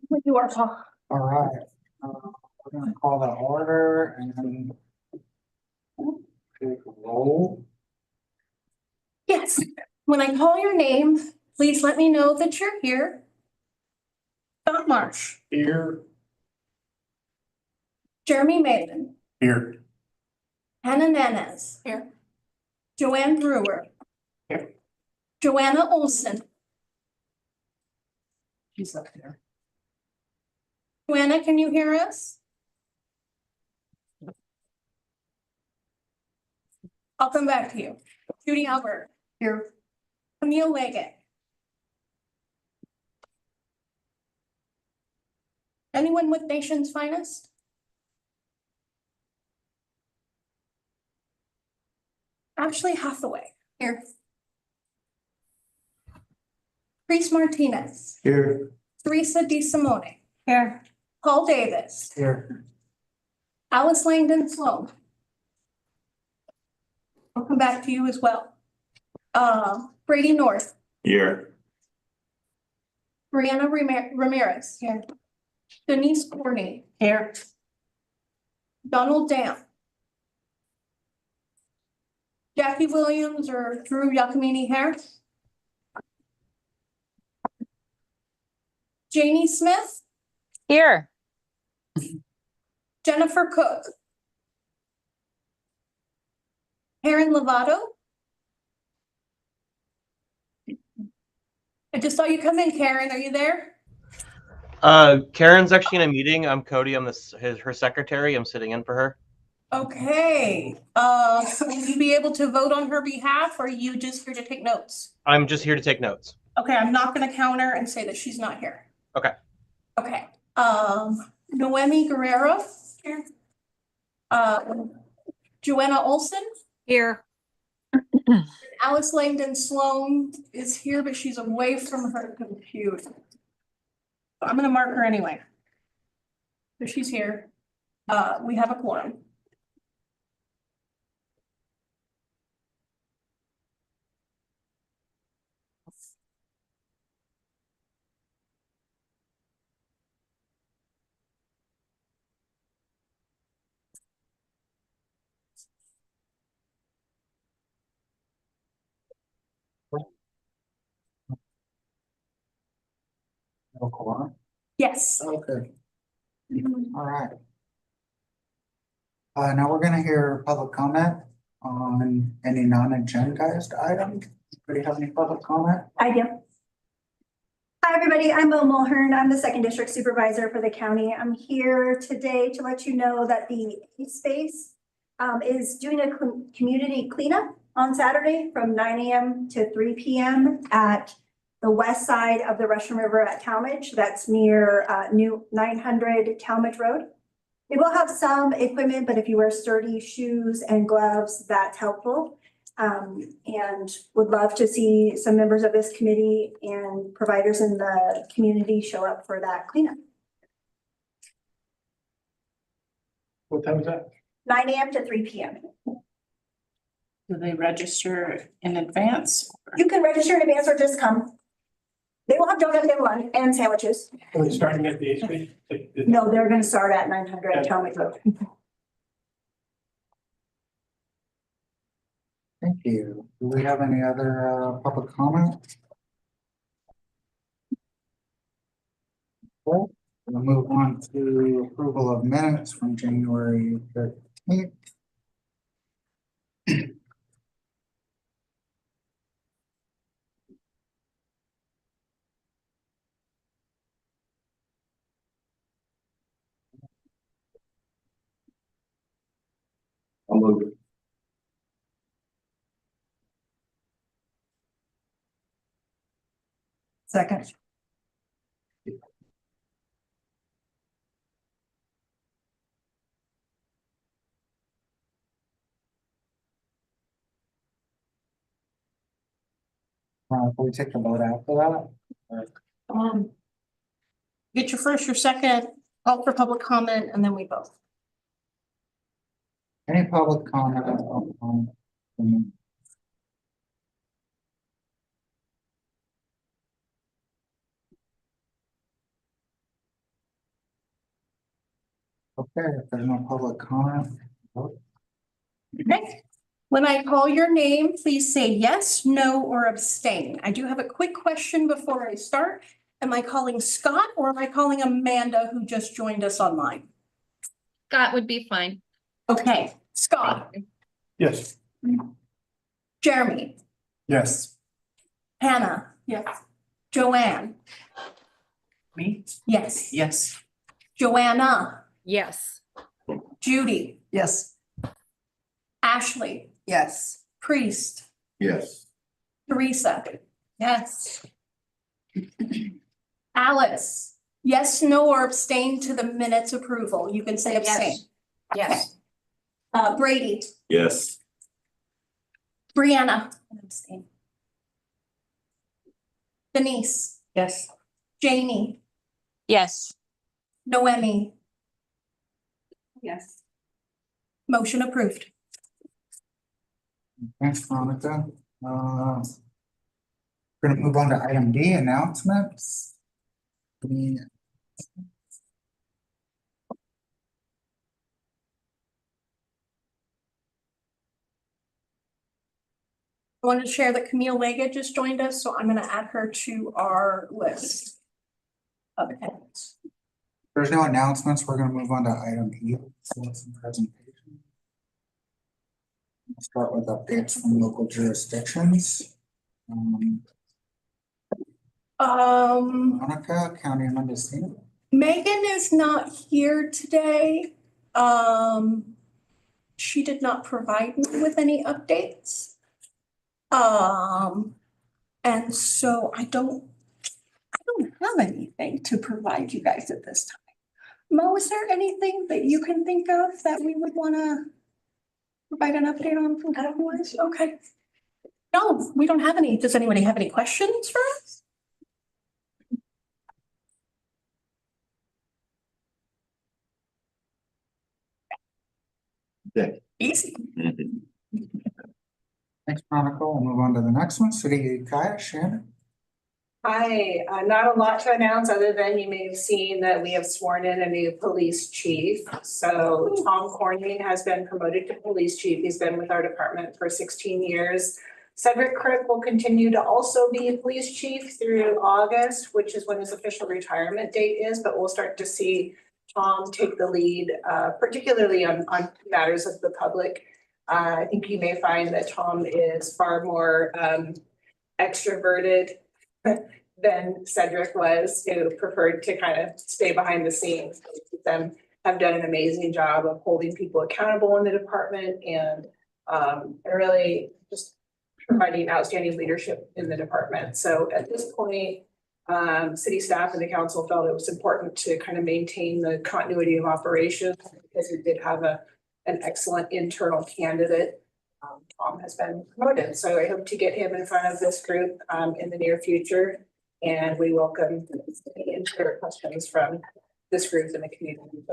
With you are, Paul. All right, we're gonna call the order and take a roll. Yes, when I call your name, please let me know that you're here. Scott Marsh, Here. Jeremy Malin, Here. Hannah Nanez. Here. Joanne Brewer. Here. Joanna Olson. She's up there. Joanna, can you hear us? I'll come back to you. Judy Albert. Here. Camille Leggett. Anyone with Nation's Finest? Ashley Hathaway. Here. Chris Martinez. Here. Teresa DeSimone. Here. Paul Davis. Here. Alice Langdon Sloan. I'll come back to you as well. Brady North. Here. Brianna Ramirez. Here. Denise Corney. Here. Donald Dam. Jackie Williams or Drew Yakamini Harris. Janie Smith. Here. Jennifer Cook. Karen Lovato. I just saw you come in, Karen. Are you there? Karen's actually in a meeting. I'm Cody. I'm her secretary. I'm sitting in for her. Okay. Will you be able to vote on her behalf, or are you just here to take notes? I'm just here to take notes. Okay, I'm not gonna counter and say that she's not here. Okay. Okay. Noemi Guerrero. Here. Joanna Olson. Here. Alice Langdon Sloan is here, but she's away from her computer. So I'm gonna mark her anyway. So she's here. We have a quorum. No quorum? Yes. Okay, all right. Now we're gonna hear public comment on any non-agendized items. Anybody have any public comment? I do. Hi, everybody. I'm Mo Mulhern. I'm the second district supervisor for the county. I'm here today to let you know that the space is doing a community cleanup on Saturday from 9 a.m. to 3 p.m. at the west side of the Russian River at Talmadge. That's near new 900 Talmadge Road. It will have some equipment, but if you wear sturdy shoes and gloves, that's helpful. And would love to see some members of this committee and providers in the community show up for that cleanup. What time is that? 9 a.m. to 3 p.m. Do they register in advance? You can register in advance or just come. They will have donuts and lunch and sandwiches. Are we starting at the HP? No, they're gonna start at 900 Talmadge Road. Thank you. Do we have any other public comment? Well, we'll move on to approval of minutes from January 13th. I'll move it. Second. Can we take the vote after that? Get your first, your second, call for public comment, and then we vote. Any public comment on Okay, if there's no public comment. Vote. Okay. When I call your name, please say yes, no, or abstain. I do have a quick question before I start. Am I calling Scott or am I calling Amanda who just joined us online? Scott would be fine. Okay, Scott, Yes. Jeremy, Yes. Hannah. Yes. Joanne. Me? Yes. Yes. Joanna, Yes. Judy, Yes. Ashley, Yes. Priest, Yes. Teresa, Yes. Alice. Yes, no, or abstain to the minutes approval. You can say abstain. Yes. Brady, Yes. Brianna. Abstain. Denise, Yes. Janie, Yes. Noemi. Yes. Motion approved. Thanks, Monica. We're gonna move on to item D, announcements. I wanted to share that Camille Lega just joined us, so I'm gonna add her to our list of attendees. There's no announcements. We're gonna move on to item E, some presentation. Let's start with updates from local jurisdictions. Monica, County of Mendocino. Megan is not here today. She did not provide me with any updates. And so I don't have anything to provide you guys at this time. Mo, is there anything that you can think of that we would wanna provide an update on from county-wise? Okay. No, we don't have any. Does anybody have any questions for us? Okay. Easy. Thanks, Monica. We'll move on to the next one. City Kaya, Shannon. Hi, not a lot to announce other than you may have seen that we have sworn in a new police chief. So Tom Corning has been promoted to police chief. He's been with our department for 16 years. Cedric Crick will continue to also be police chief through August, which is when his official retirement date is, but we'll start to see Tom take the lead, particularly on matters of the public. I think you may find that Tom is far more extroverted than Cedric was, who preferred to kind of stay behind the scenes. Them have done an amazing job of holding people accountable in the department and really just providing outstanding leadership in the department. So at this point, city staff and the council felt it was important to kind of maintain the continuity of operations because we did have an excellent internal candidate. Tom has been promoted, so I hope to get him in front of this group in the near future. And we welcome any input questions from this group in the community.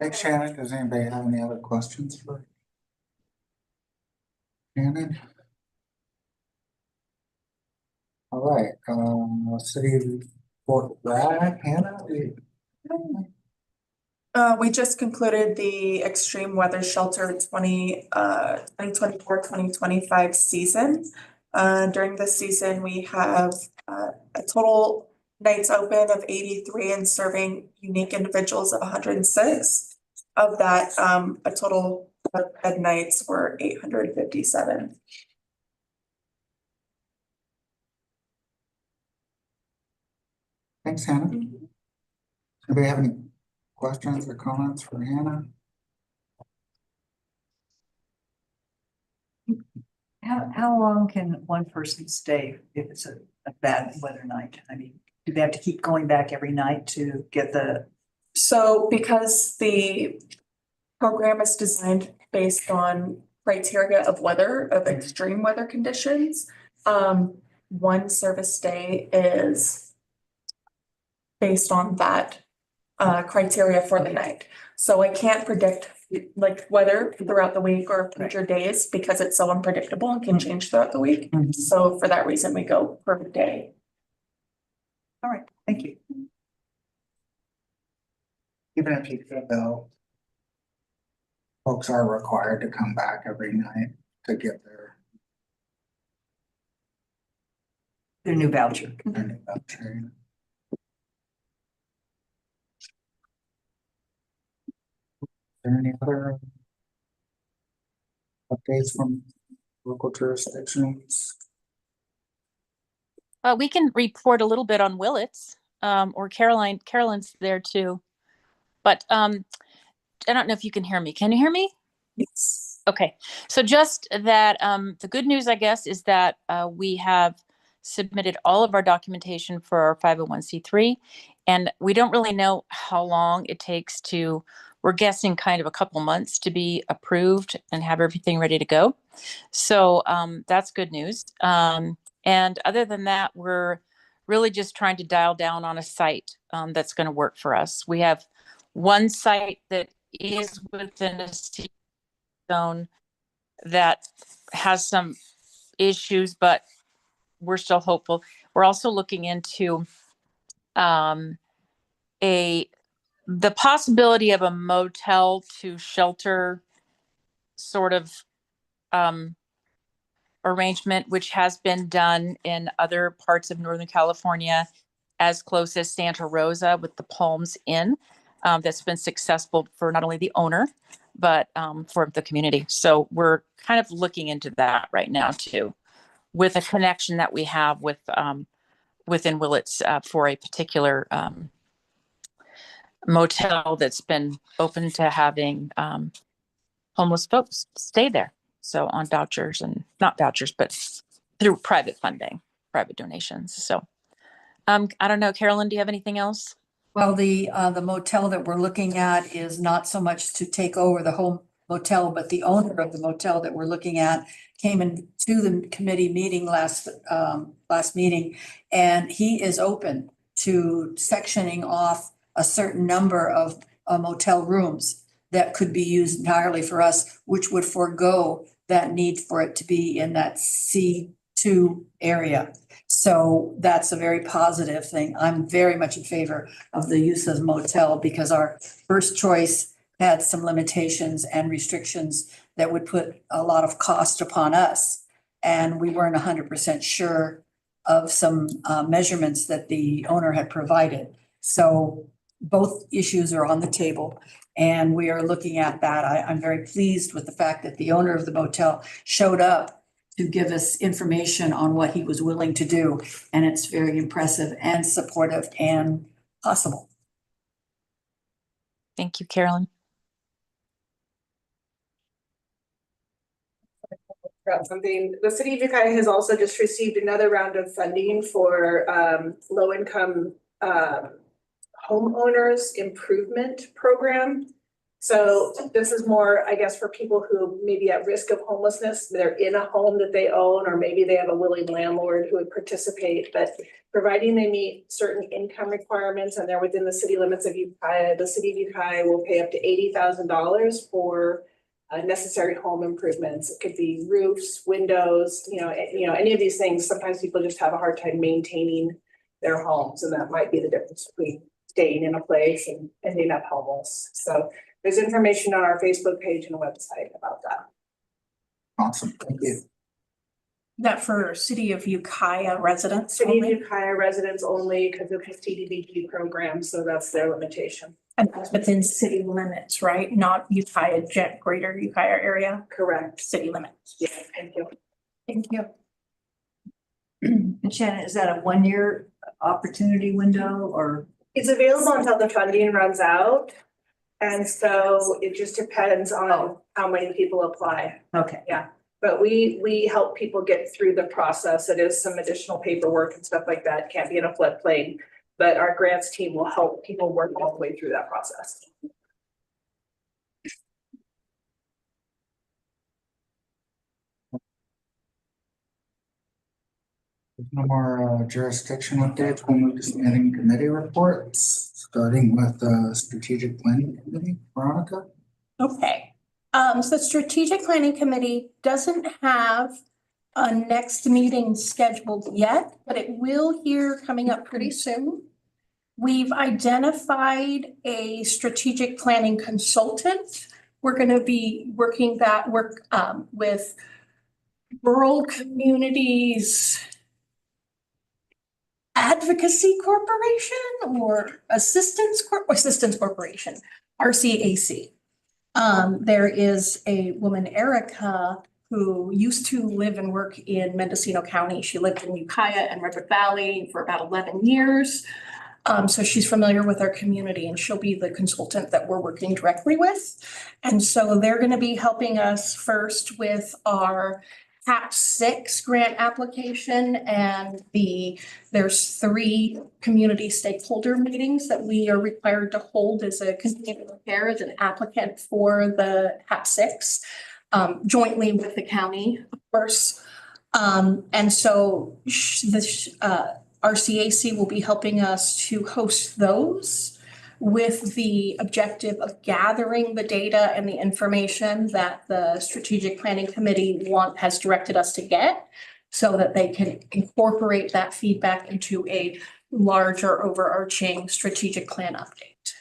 Thanks, Shannon. Does anybody have any other questions for Shannon? All right, City of Fort Bragg, Hannah. We just concluded the extreme weather shelter 2024-2025 season. During this season, we have a total nights open of 83 and serving unique individuals of 106. Of that, a total of bed nights were 857. Thanks, Hannah. Anybody have any questions or comments for Hannah? How long can one person stay if it's a bad weather night? I mean, do they have to keep going back every night to get the? So because the program is designed based on criteria of weather, of extreme weather conditions, one service day is based on that criteria for the night. So I can't predict like weather throughout the week or future days because it's so unpredictable and can change throughout the week. So for that reason, we go per day. All right, thank you. even if you could though, folks are required to come back every night to get Their new voucher. their new voucher. Is there any other updates from local jurisdictions? We can report a little bit on Willits, or Carolyn's there too. But I don't know if you can hear me. Can you hear me? Yes. Okay, so just that the good news, I guess, is that we have submitted all of our documentation for our 501c3, and we don't really know how long it takes to, we're guessing kind of a couple months to be approved and have everything ready to go. So that's good news. And other than that, we're really just trying to dial down on a site that's going to work for us. We have one site that is within a zone that has some issues, but we're still hopeful. We're also looking into the possibility of a motel to shelter sort of arrangement, which has been done in other parts of Northern California, as close as Santa Rosa with the Palms Inn. That's been successful for not only the owner, but for the community. So we're kind of looking into that right now too, with a connection that we have with within Willits for a particular motel that's been open to having homeless folks stay there. So on vouchers, and not vouchers, but through private funding, private donations. So I don't know, Carolyn, do you have anything else? Well, the motel that we're looking at is not so much to take over the whole motel, but the owner of the motel that we're looking at came into the committee meeting last meeting, and he is open to sectioning off a certain number of motel rooms that could be used entirely for us, which would forego that need for it to be in that C2 area. So that's a very positive thing. I'm very much in favor of the use of motel because our first choice had some limitations and restrictions that would put a lot of cost upon us. And we weren't 100% sure of some measurements that the owner had provided. So both issues are on the table and we are looking at that. I'm very pleased with the fact that the owner of the motel showed up to give us information on what he was willing to do. And it's very impressive and supportive and possible. Thank you, Carolyn. About something, the city of Ukiah has also just received another round of funding for low-income homeowners improvement program. So this is more, I guess, for people who may be at risk of homelessness. They're in a home that they own, or maybe they have a willing landlord who would participate, but providing they meet certain income requirements and they're within the city limits of Ukiah, the city of Ukiah will pay up to $80,000 for necessary home improvements. It could be roofs, windows, any of these things. Sometimes people just have a hard time maintaining their homes, and that might be the difference between staying in a place and ending up homeless. So there's information on our Facebook page and website about that. Awesome, thank you. That for City of Ukiah residents City of only? Ukiah residents only because of the CDBG program, so that's their limitation. And that's within city limits, right? Not Ukiah, greater Ukiah area, Correct. city limits. Yeah, thank you. Thank you. And Shannon, is that a 1-year opportunity window or? It's available until the funding runs out. And so it just depends on how many people apply. Okay. Yeah, but we help people get through the process. It is some additional paperwork and stuff like that. Can't be in a floodplain, but our grants team will help people work all the way through that process. No more jurisdiction updates. We'll move to standing committee reports, starting with strategic planning committee. Veronica? Okay, so the strategic planning committee doesn't have a next meeting scheduled yet, but it will here coming up pretty soon. We've identified a strategic planning consultant. We're gonna be working that work with Rural Communities Advocacy Corporation or Assistance Corporation, RCAC. There is a woman, Erica, who used to live and work in Mendocino County. She lived in Ukiah and Redwood Valley for about 11 years. So she's familiar with our community and she'll be the consultant that we're working directly with. And so they're going to be helping us first with our HAP6 grant application, and there's 3 community stakeholder meetings that we are required to hold as a community affair as an applicant for the HAP6, jointly with the county, of course. And so RCAC will be helping us to host those with the objective of gathering the data and the information that the Strategic Planning Committee has directed us to get, so that they can incorporate that feedback into a larger overarching strategic plan update.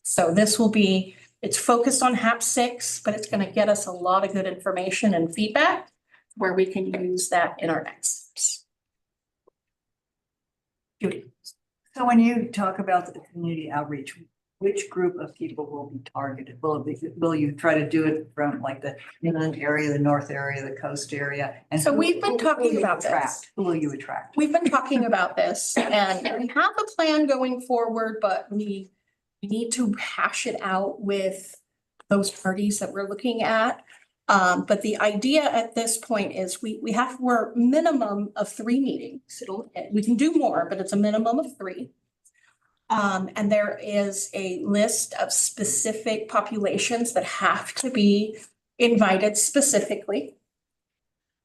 So this will be, it's focused on HAP6, but it's going to get us a lot of good information and feedback where we can use that in our next steps. Judy. So when you talk about the community outreach, which group of people will be targeted? Will you try to do it from like the inland area, the north area, the coast area? And so we've been talking about this. Who will you attract? We've been talking about this and we have a plan going forward, but we need to hash it out with those parties that we're looking at. But the idea at this point is we're minimum of 3 meetings. We can do more, but it's a minimum of 3. And there is a list of specific populations that have to be invited specifically.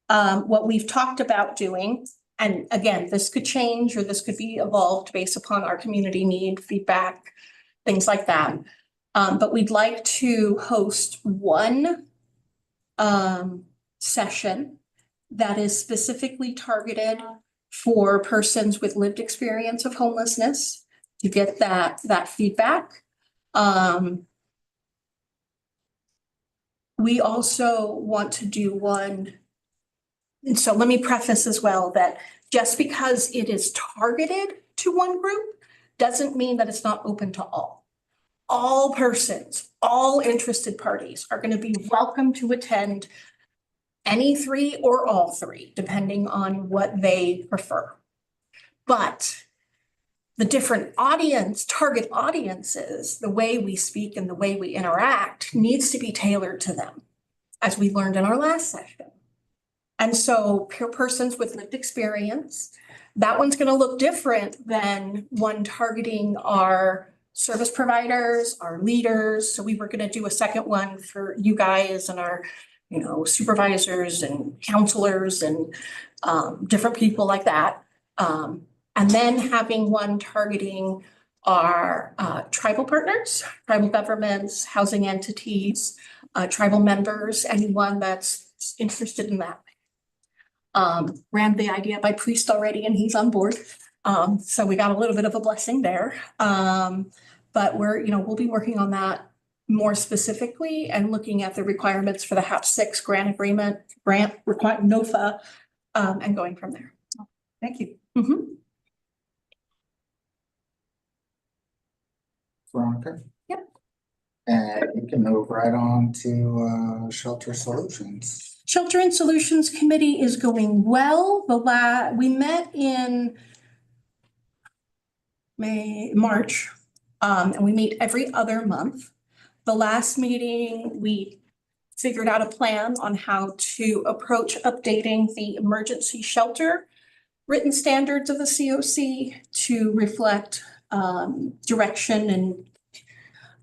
What we've talked about doing, and again, this could change or this could be evolved based upon our community need, feedback, things like that. But we'd like to host one session that is specifically targeted for persons with lived experience of homelessness to get that feedback. We also want to do one. And so let me preface as well that just because it is targeted to one group doesn't mean that it's not open to all. All persons, all interested parties are going to be welcome to attend any 3 or all 3, depending on what they prefer. But the different target audiences, the way we speak and the way we interact needs to be tailored to them, as we learned in our last session. And so persons with lived experience, that one's going to look different than one targeting our service providers, our leaders. So we were going to do a second one for you guys and our, supervisors and counselors and different people like that. And then having one targeting our tribal partners, tribal governments, housing entities, tribal members, anyone that's interested in that. Ran the idea by Priest already and he's on board. So we got a little bit of a blessing there. But we'll be working on that more specifically and looking at the requirements for the HAP6 grant agreement, NOFA, and going from there. Thank you. Mm-hmm. Veronica? Yep. And we can move right on to Shelter Solutions. Shelter and Solutions Committee is going well. We met in March, and we meet every other month. The last meeting, we figured out a plan on how to approach updating the emergency shelter written standards of the COC to reflect direction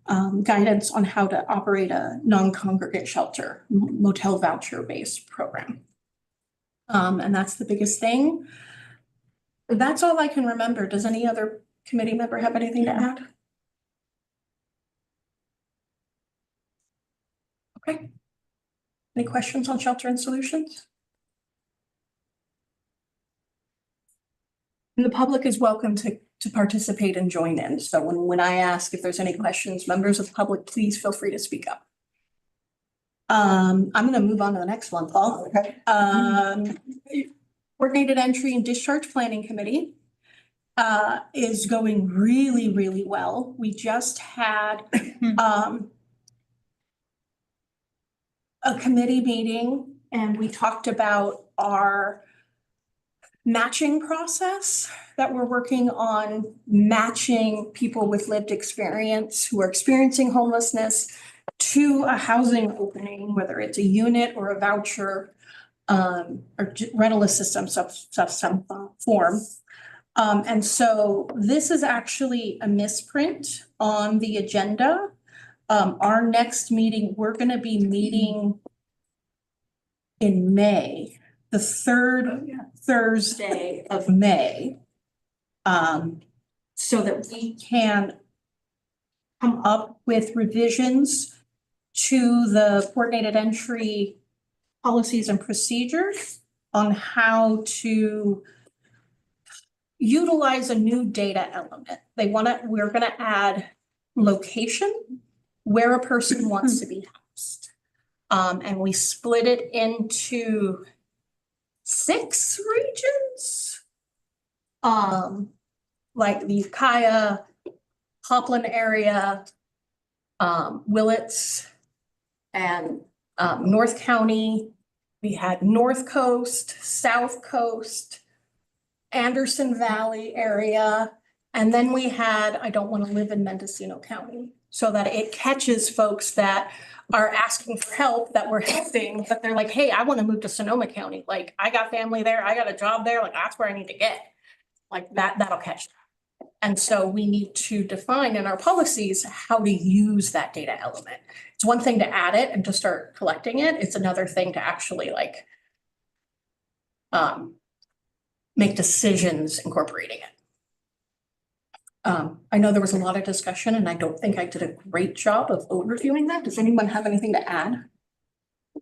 and guidance on how to operate a non-congregate shelter, motel voucher-based program. And that's the biggest thing. That's all I can remember. Does any other committee member have anything to add? Okay. Any questions on Shelter and Solutions? And the public is welcome to to participate and join in. So when I ask if there's any questions, members of the public, please feel free to speak up. I'm gonna move on to the next one, Paul. Okay. Coordinated Entry and Discharge Planning Committee is going really, really well. We just had a committee meeting and we talked about our matching process that we're working on, matching people with lived experience who are experiencing homelessness to a housing opening, whether it's a unit or a voucher, or rental assistance of some form. And so this is actually a misprint on the agenda. Our next meeting, we're gonna be meeting in May, the third Thursday of May. So that we can come up with revisions to the coordinated entry policies and procedures on how to utilize a new data element. We're gonna add location, where a person wants to be housed. And we split it into 6 regions. Like the Ukiah, Hopland area, Willits, and North County. We had North Coast, South Coast, Anderson Valley area, and then we had, I don't want to live in Mendocino County, so that it catches folks that are asking for help, that we're helping, but they're like, hey, I want to move to Sonoma County. Like, I got family there, I got a job there, like, that's where I need to get. Like, that'll catch them. And so we need to define in our policies how to use that data element. It's one thing to add it and to start collecting it. It's another thing to actually like make decisions incorporating it. I know there was a lot of discussion and I don't think I did a great job of overviewing that. Does anyone have anything to add? I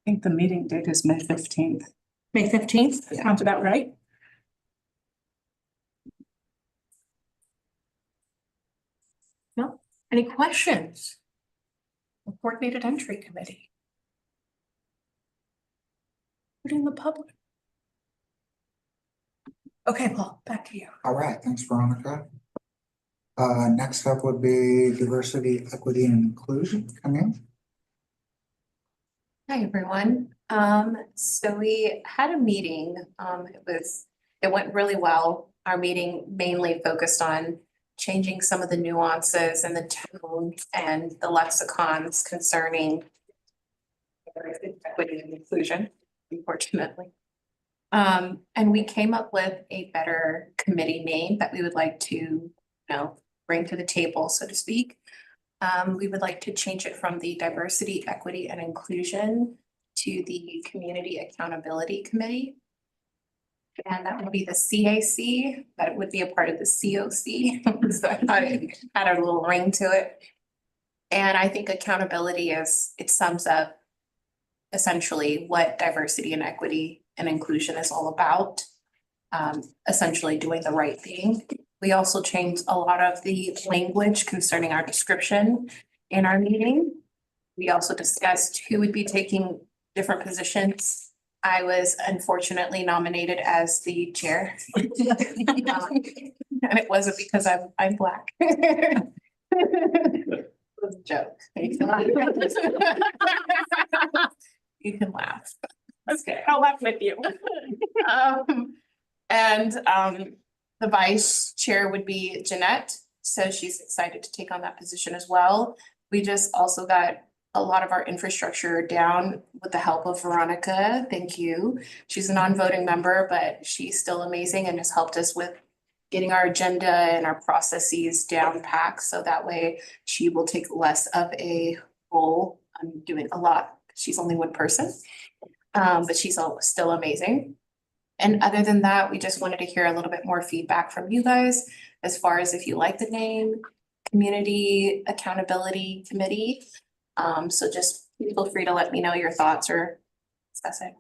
think the meeting date is May 15th. May 15th, sounds about right. No, any questions? The Coordinated Entry Committee. Putting the public. Okay, Paul, back to you. All right, thanks, Veronica. Next up would be diversity, equity, and inclusion. Come in. Hi, everyone. So we had a meeting. It went really well. Our meeting mainly focused on changing some of the nuances and the tone and the lexicons concerning equity and inclusion, unfortunately. And we came up with a better committee name that we would like to, bring to the table, so to speak. We would like to change it from the Diversity, Equity, and Inclusion to the Community Accountability Committee. And that would be the CAC, but it would be a part of the COC. So I thought it had a little ring to it. And I think accountability it sums up essentially what diversity and equity and inclusion is all about. Essentially doing the right thing. We also changed a lot of the language concerning our description in our meeting. We also discussed who would be taking different positions. I was unfortunately nominated as the chair. And it wasn't because I'm Black. It was a joke. You can laugh. Okay, I'll laugh with you. The vice chair would be Jeanette, so she's excited to take on that position as well. We just also got a lot of our infrastructure down with the help of Veronica. Thank you. She's a non-voting member, but she's still amazing and has helped us with getting our agenda and our processes down packed. So that way she will take less of a role. I'm doing a lot. She's only one person, but she's still amazing. And other than that, we just wanted to hear a little bit more feedback from you guys as far as if you like the name Community Accountability Committee. So just feel free to let me know your thoughts or discuss it.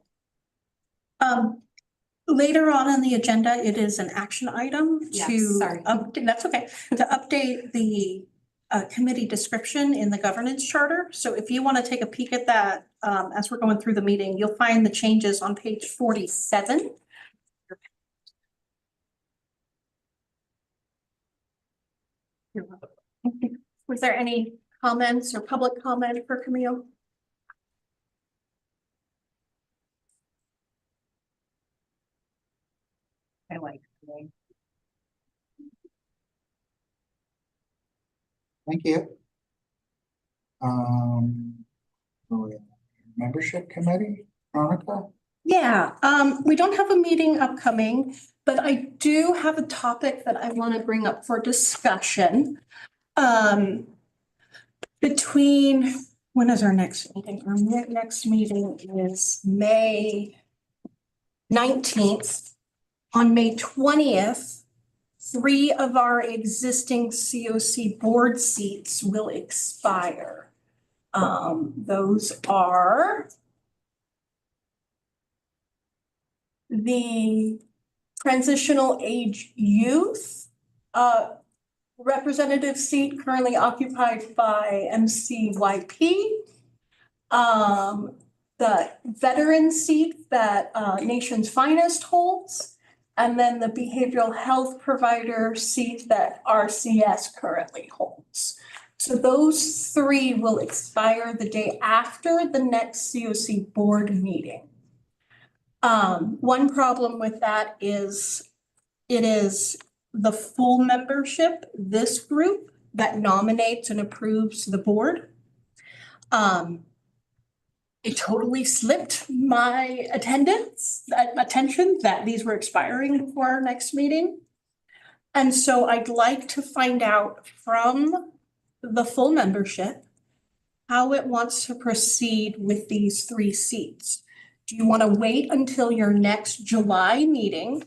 later on in the agenda, it is an action item Yes, to sorry. update, that's okay, to update the committee description in the governance charter. So if you want to take a peek at that, as we're going through the meeting, you'll find the changes on page 47. You're welcome. Was there any comments or public comment for Camille? I like. Thank you. Oh, yeah. Membership committee, Veronica? Yeah, we don't have a meeting upcoming, but I do have a topic that I want to bring up for discussion. Between, when is our next meeting? Our next meeting is May 19th. On May 20th, 3 of our existing COC board seats will expire. Those are the transitional age youth representative seat currently occupied by MCYP. The veteran seat that Nation's Finest holds, and then the behavioral health provider seat that RCS currently holds. So those 3 will expire the day after the next COC board meeting. One problem with that is it is the full membership, this group, that nominates and approves the board. It totally slipped my attention that these were expiring before our next meeting. And so I'd like to find out from the full membership how it wants to proceed with these 3 seats. Do you want to wait until your next July meeting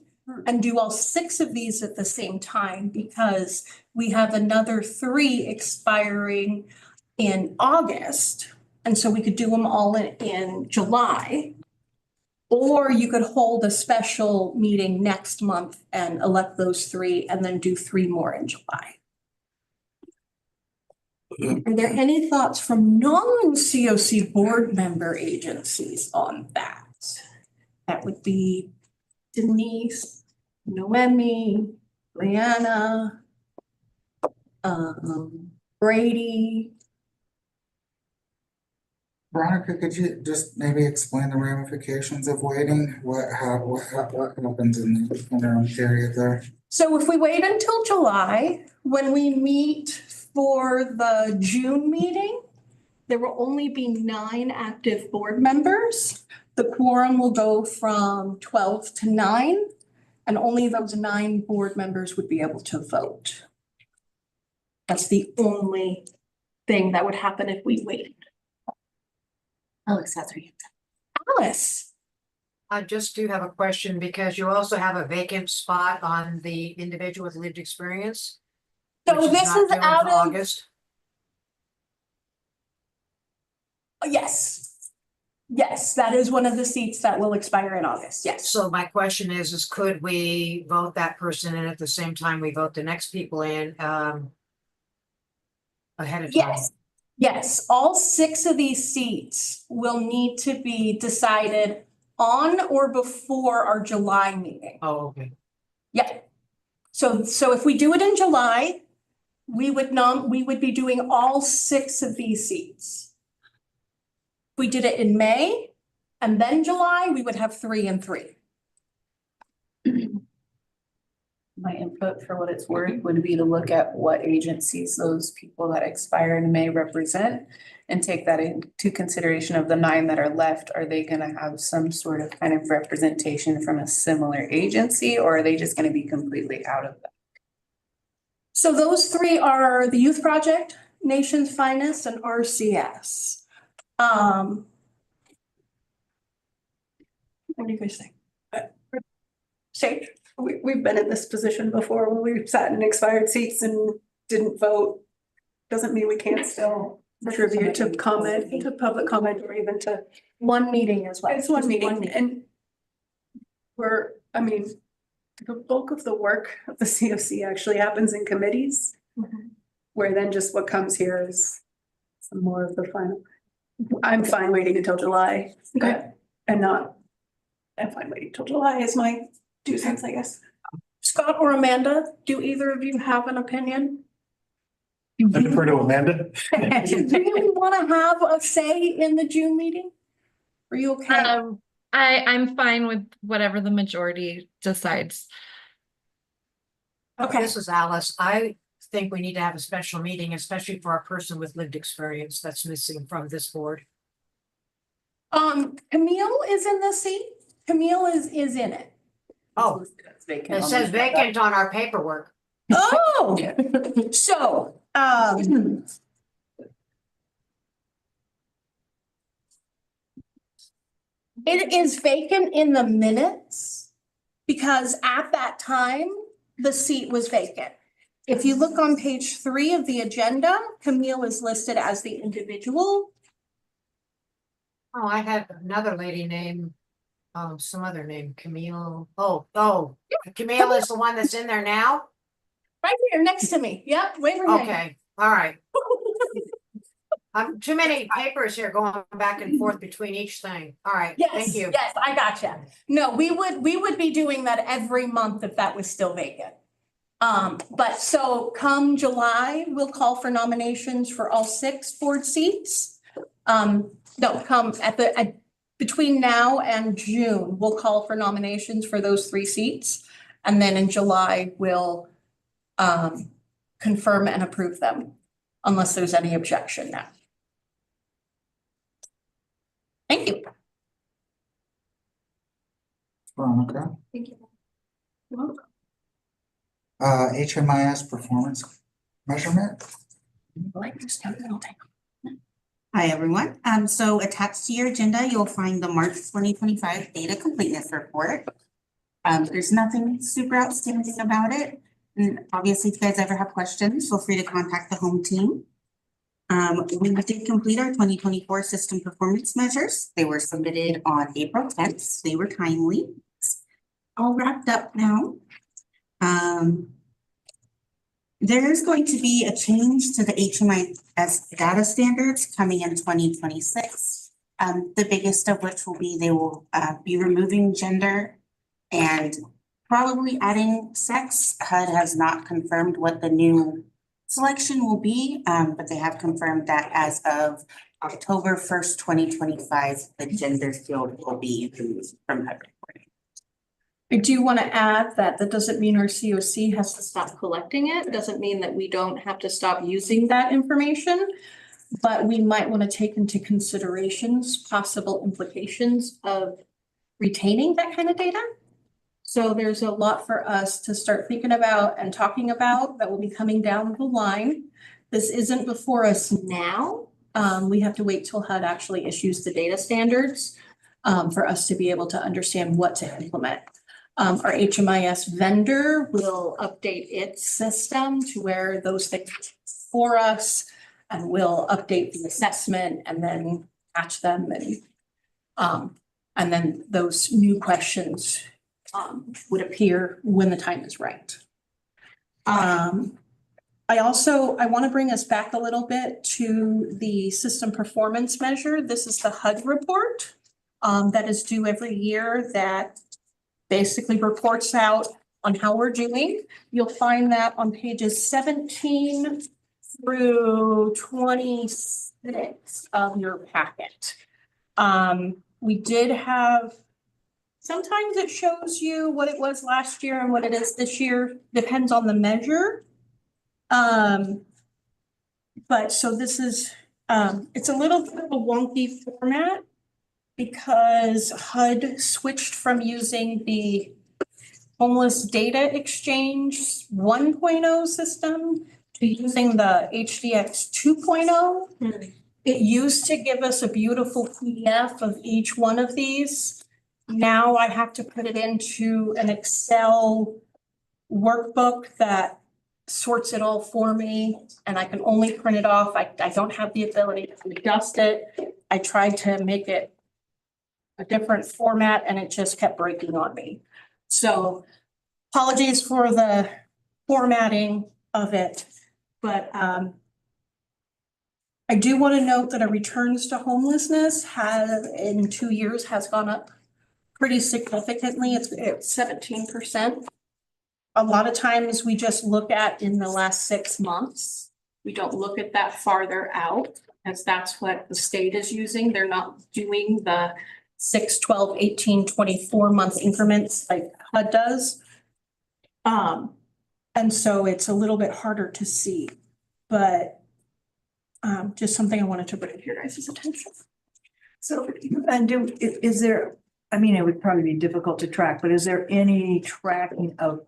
and do all 6 of these at the same time? Because we have another 3 expiring in August. And so we could do them all in July. Or you could hold a special meeting next month and elect those 3 and then do 3 more in July. Are there any thoughts from non-COC board member agencies on that? That would be Denise, Noemi, Leanna, Brady. Veronica, could you just maybe explain the ramifications of waiting? What happens in the interim period there? So if we wait until July, when we meet for the June meeting, there will only be 9 active board members. The quorum will go from 12 to 9, and only those 9 board members would be able to vote. That's the only thing that would happen if we waited. Alex has her hand up. Alice. I just do have a question because you also have a vacant spot on the individual with lived experience. So which this not is due until out of, August. yes. Yes, that is one of the seats that will expire in August, yes. So my question is could we vote that person in at the same time we vote the next people in ahead of time? Yes, yes, all 6 of these seats will need to be decided on or before our July meeting. Oh, okay. Yeah. So if we do it in July, we would be doing all 6 of these seats. If we did it in May and then July, we would have 3 and 3. My input, for what it's worth, would be to look at what agencies those people that expire in May represent and take that into consideration of the 9 that are left. Are they gonna have some sort of kind of representation from a similar agency, or are they just gonna be completely out of that? So those 3 are the Youth Project, Nation's Finest, and RCS. What do you guys think? Sage? We've been in this position before where we've sat in expired seats and didn't vote. Doesn't mean we can't still contribute to comment, to public comment, or even to. One meeting as well. It's one meeting, and I mean, the bulk of the work of the COC actually happens in committees, where then just what comes here is some more of the final. I'm fine waiting until July. Okay. I'm fine waiting till July is my 2 cents, I guess. Scott or Amanda, do either of you have an opinion? I defer to Amanda. Do you really want to have a say in the June meeting? Are you okay? I'm fine with whatever the majority decides. Okay. This is Alice. I think we need to have a special meeting, especially for a person with lived experience that's missing from this board. Camille is in the seat. Camille is in it. Oh, it says vacant on our paperwork. Oh, so, it is vacant in the minutes because at that time, the seat was vacant. If you look on page 3 of the agenda, Camille is listed as the individual. Oh, I had another lady named, some other name, Camille. Oh, Camille is the one that's in there now? Right here next to me. Yep, wave her hand. Okay, all right. Too many papers here going back and forth between each thing. All right, thank you. Yes, I gotcha. No, we would be doing that every month if that was still vacant. But so come July, we'll call for nominations for all 6 board seats. No, come between now and June, we'll call for nominations for those 3 seats. And then in July, we'll confirm and approve them unless there's any objection now. Thank you. Veronica, Thank you. You're welcome. HMIS performance measurement. Like this, I'll take. Hi, everyone. So attached to your agenda, you'll find the March 2025 data completeness report. There's nothing super outstanding about it. And obviously, if you guys ever have questions, feel free to contact the home team. We did complete our 2024 system performance measures. They were submitted on April 10th. So they were timely. It's all wrapped up now. There is going to be a change to the HMIS data standards coming in 2026. The biggest of which will be they will be removing gender and probably adding sex. HUD has not confirmed what the new selection will be, but they have confirmed that as of October 1st, 2025, the gender field will be removed from HUD reporting. I do want to add that doesn't mean our COC has to stop collecting it. Doesn't mean that we don't have to stop using that information. But we might want to take into considerations possible implications of retaining that kind of data. So there's a lot for us to start thinking about and talking about that will be coming down the line. This isn't before us now. We have to wait till HUD actually issues the data standards for us to be able to understand what to implement. Our HMIS vendor will update its system to where those things for us, and we'll update the assessment and then match them, and then those new questions would appear when the time is right. I want to bring us back a little bit to the system performance measure. This is the HUD report that is due every year that basically reports out on how we're doing. You'll find that on pages 17 through 26 of your packet. We did have, sometimes it shows you what it was last year and what it is this year, depends on the measure. But so this is, it's a little bit of a wonky format because HUD switched from using the Homeless Data Exchange 1.0 system to using the HDX 2.0. It used to give us a beautiful PDF of each one of these. Now I have to put it into an Excel workbook that sorts it all for me, and I can only print it off. I don't have the ability to adjust it. I tried to make it a different format and it just kept breaking on me. So apologies for the formatting of it, but I do want to note that our returns to homelessness have in 2 years has gone up pretty significantly. It's 17%. A lot of times we just look at in the last 6 months. We don't look at that farther out, as that's what the state is using. They're not doing the 6, 12, 18, 24-month increments like HUD does. And so it's a little bit harder to see, but just something I wanted to bring to your guys' attention. So, and is there, I mean, it would probably be difficult to track, but is there any tracking of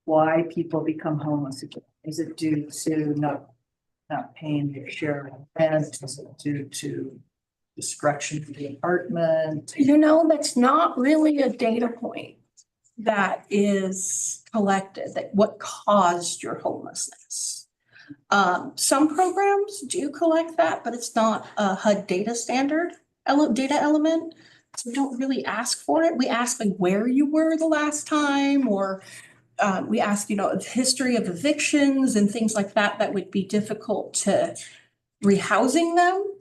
why people become homeless again? Is it due to not paying their share of rent? Is it due to destruction of the apartment? You know, that's not really a data point that is collected, that what caused your homelessness. Some programs do collect that, but it's not a HUD data standard data element. So we don't really ask for it. We ask like where you were the last time, or we ask, you know, the history of evictions and things like that, that would be difficult to rehousing them.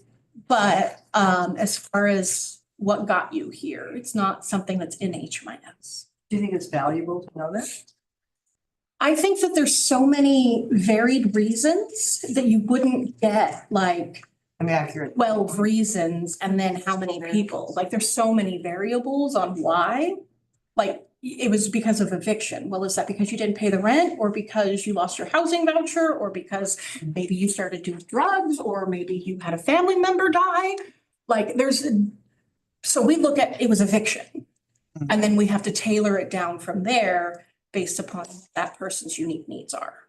But as far as what got you here, it's not something that's in HMIS. Do you think it's valuable to know that? I think that there's so many varied reasons that you wouldn't get like I mean, accurate. 12 reasons and then how many people. Like there's so many variables on why. Like it was because of eviction. Well, is that because you didn't pay the rent, or because you lost your housing voucher, or because maybe you started doing drugs, or maybe you had a family member die? Like so we look at, it was eviction. And then we have to tailor it down from there based upon that person's unique needs are.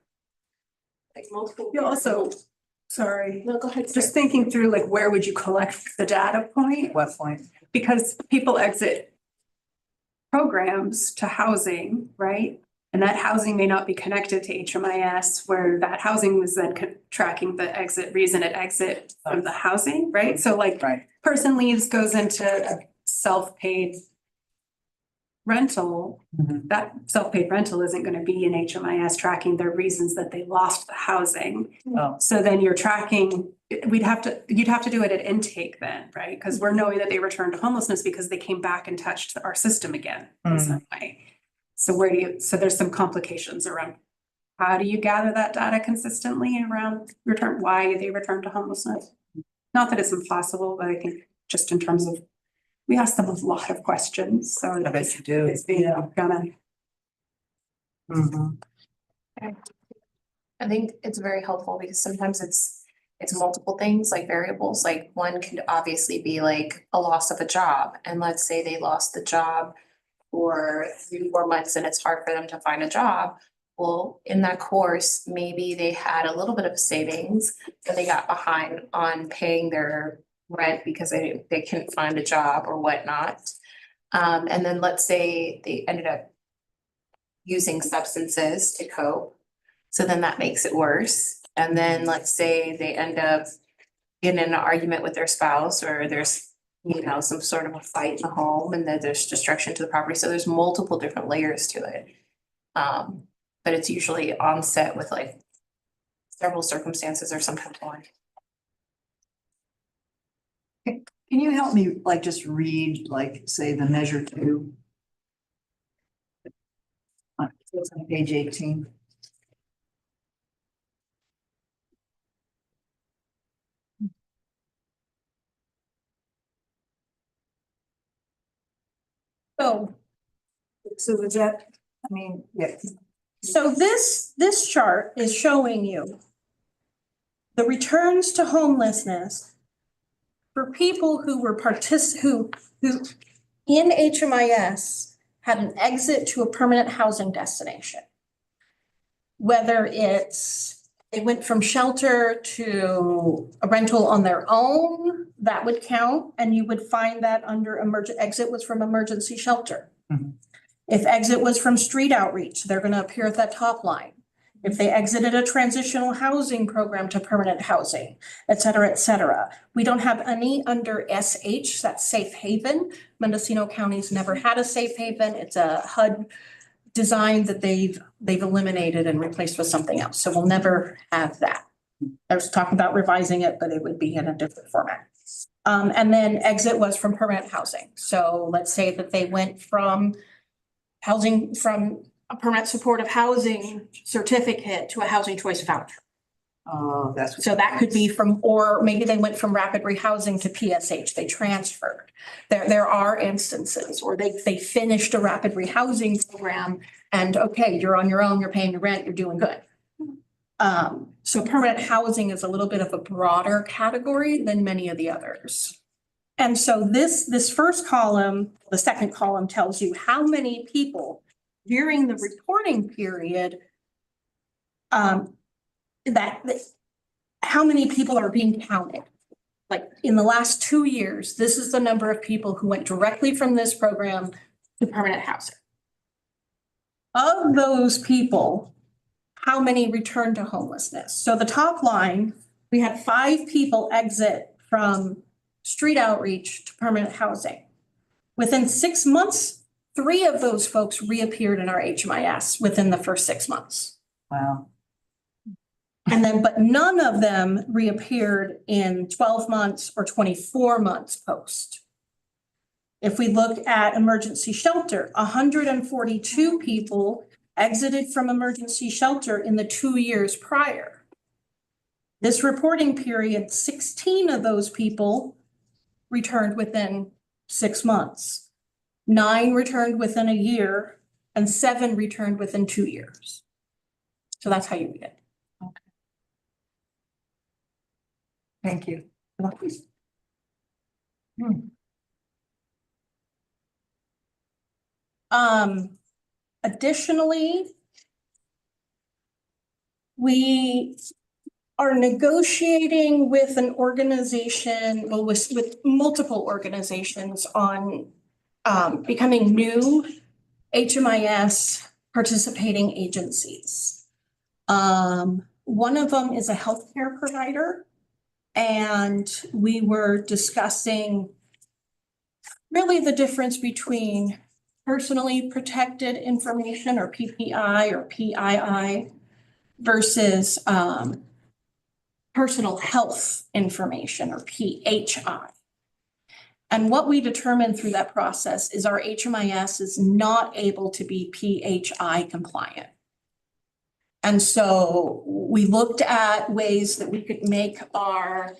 Like multiple. You also, sorry. No, go ahead. Just thinking through like, where would you collect the data point? What point? Because people exit programs to housing, right? And that housing may not be connected to HMIS, where that housing was then tracking the reason it exit from the housing, right? So like person leaves, goes into a self-paid rental, that self-paid rental isn't going to be in HMIS tracking their reasons that they lost the housing. Oh. So then you're tracking, you'd have to do it at intake then, right? Because we're knowing that they returned to homelessness because they came back and touched our system again in some way. So so there's some complications around how do you gather that data consistently around why they returned to homelessness? Not that it's impossible, but I think just in terms of, we ask them a lot of questions, so I bet you do. it's being gonna. I think it's very helpful because sometimes it's multiple things, like variables. Like one could obviously be like a loss of a job, and let's say they lost the job for 3-4 months and it's hard for them to find a job. Well, in that course, maybe they had a little bit of savings, but they got behind on paying their rent because they couldn't find a job or whatnot. And then let's say they ended up using substances to cope. So then that makes it worse. And then let's say they end up getting in an argument with their spouse, or there's, you know, some sort of a fight in the home, and then there's destruction to the property. So there's multiple different layers to it. But it's usually onset with like several circumstances or sometimes one. Can you help me like just read, like, say the measure 2? It's on page 18. So is that, I mean, yeah. So this chart is showing you the returns to homelessness for people who were who in HMIS had an exit to a permanent housing destination. Whether it's they went from shelter to a rental on their own, that would count, and you would find that under exit was from emergency shelter. If exit was from street outreach, they're going to appear at that top line. if they exited a transitional housing program to permanent housing, et cetera, et cetera. We don't have any under SH, that's safe haven. Mendocino County's never had a safe haven. It's a HUD design that they've eliminated and replaced with something else. So we'll never have that. I was talking about revising it, but it would be in a different format. And then exit was from permanent housing. So let's say that they went from housing, from a permanent supportive housing certificate to a housing choice voucher. Oh, that's. So that could be from, or maybe they went from rapid rehousing to PSH, they transferred. There are instances, or they finished a rapid rehousing program and okay, you're on your own, you're paying your rent, you're doing good. So permanent housing is a little bit of a broader category than many of the others. And so this first column, the second column tells you how many people during the reporting period, how many people are being counted. Like in the last 2 years, this is the number of people who went directly from this program to permanent housing. Of those people, how many returned to homelessness? So the top line, we had 5 people exit from street outreach to permanent housing. Within 6 months, 3 of those folks reappeared in our HMIS within the first 6 months. Wow. And then, but none of them reappeared in 12 months or 24 months post. If we look at emergency shelter, 142 people exited from emergency shelter in the 2 years prior. This reporting period, 16 of those people returned within 6 months. 9 returned within a year and 7 returned within 2 years. So that's how you read it. Thank you. Additionally, we are negotiating with an organization, well, with multiple organizations on becoming new HMIS participating agencies. One of them is a healthcare provider, and we were discussing really the difference between personally protected information or PPI or PII versus personal health information or PHI. And what we determined through that process is our HMIS is not able to be PHI compliant. And so we looked at ways that we could make our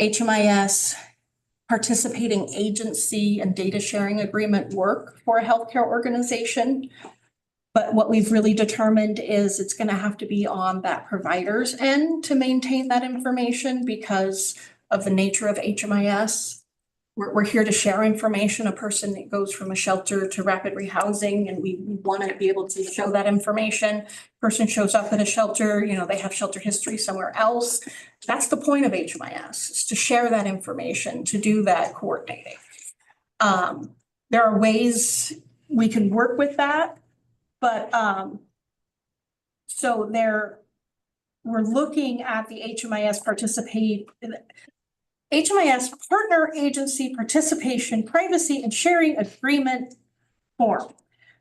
HMIS participating agency and data sharing agreement work for a healthcare organization. But what we've really determined is it's going to have to be on that provider's end to maintain that information because of the nature of HMIS. We're here to share information. A person that goes from a shelter to rapid rehousing, and we want to be able to show that information. Person shows up at a shelter, you know, they have shelter history somewhere else. That's the point of HMIS, is to share that information, to do that coordinating. There are ways we can work with that, but so we're looking at the HMIS HMIS Partner Agency Participation, Privacy and Sharing Agreement form.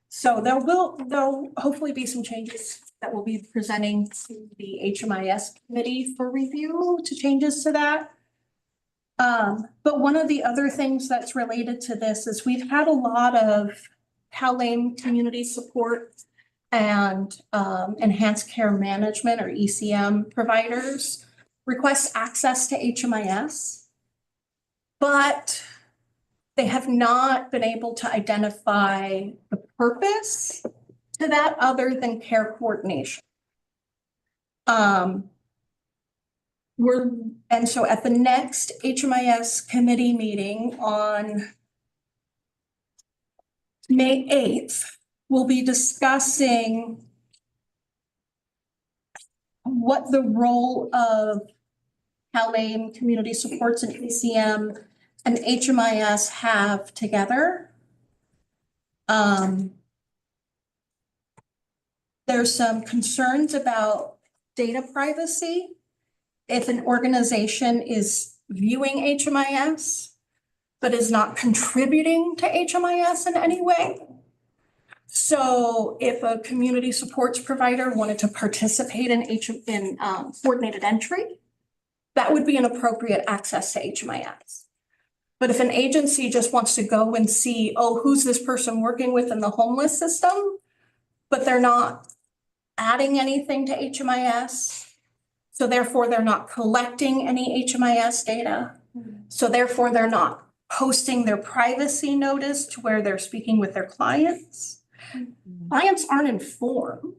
So there'll hopefully be some changes that we'll be presenting to the HMIS committee for review to changes to that. But one of the other things that's related to this is we've had a lot of CalAIM community support and enhanced care management or ECM providers request access to HMIS, but they have not been able to identify the purpose to that other than care coordination. And so at the next HMIS committee meeting on May 8th, we'll be discussing what the role of CalAIM community supports and ECM and HMIS have together. There's some concerns about data privacy. If an organization is viewing HMIS, but is not contributing to HMIS in any way. So if a community supports provider wanted to participate in coordinated entry, that would be an appropriate access to HMIS. But if an agency just wants to go and see, oh, who's this person working with in the homeless system, but they're not adding anything to HMIS, so therefore they're not collecting any HMIS data. So therefore they're not posting their privacy notice to where they're speaking with their clients. Clients aren't informed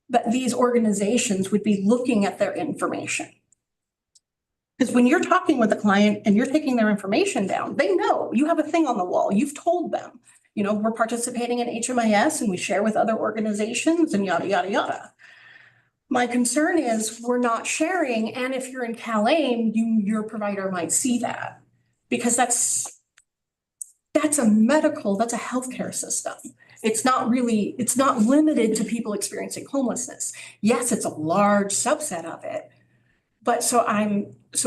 that these organizations would be looking at their information. Because when you're talking with a client and you're taking their information down, they know you have a thing on the wall. You've told them, you know, we're participating in HMIS and we share with other organizations and yada, yada, yada. My concern is we're not sharing. And if you're in CalAIM, your provider might see that because that's a healthcare system. It's not limited to people experiencing homelessness. Yes, it's a large subset of it. But so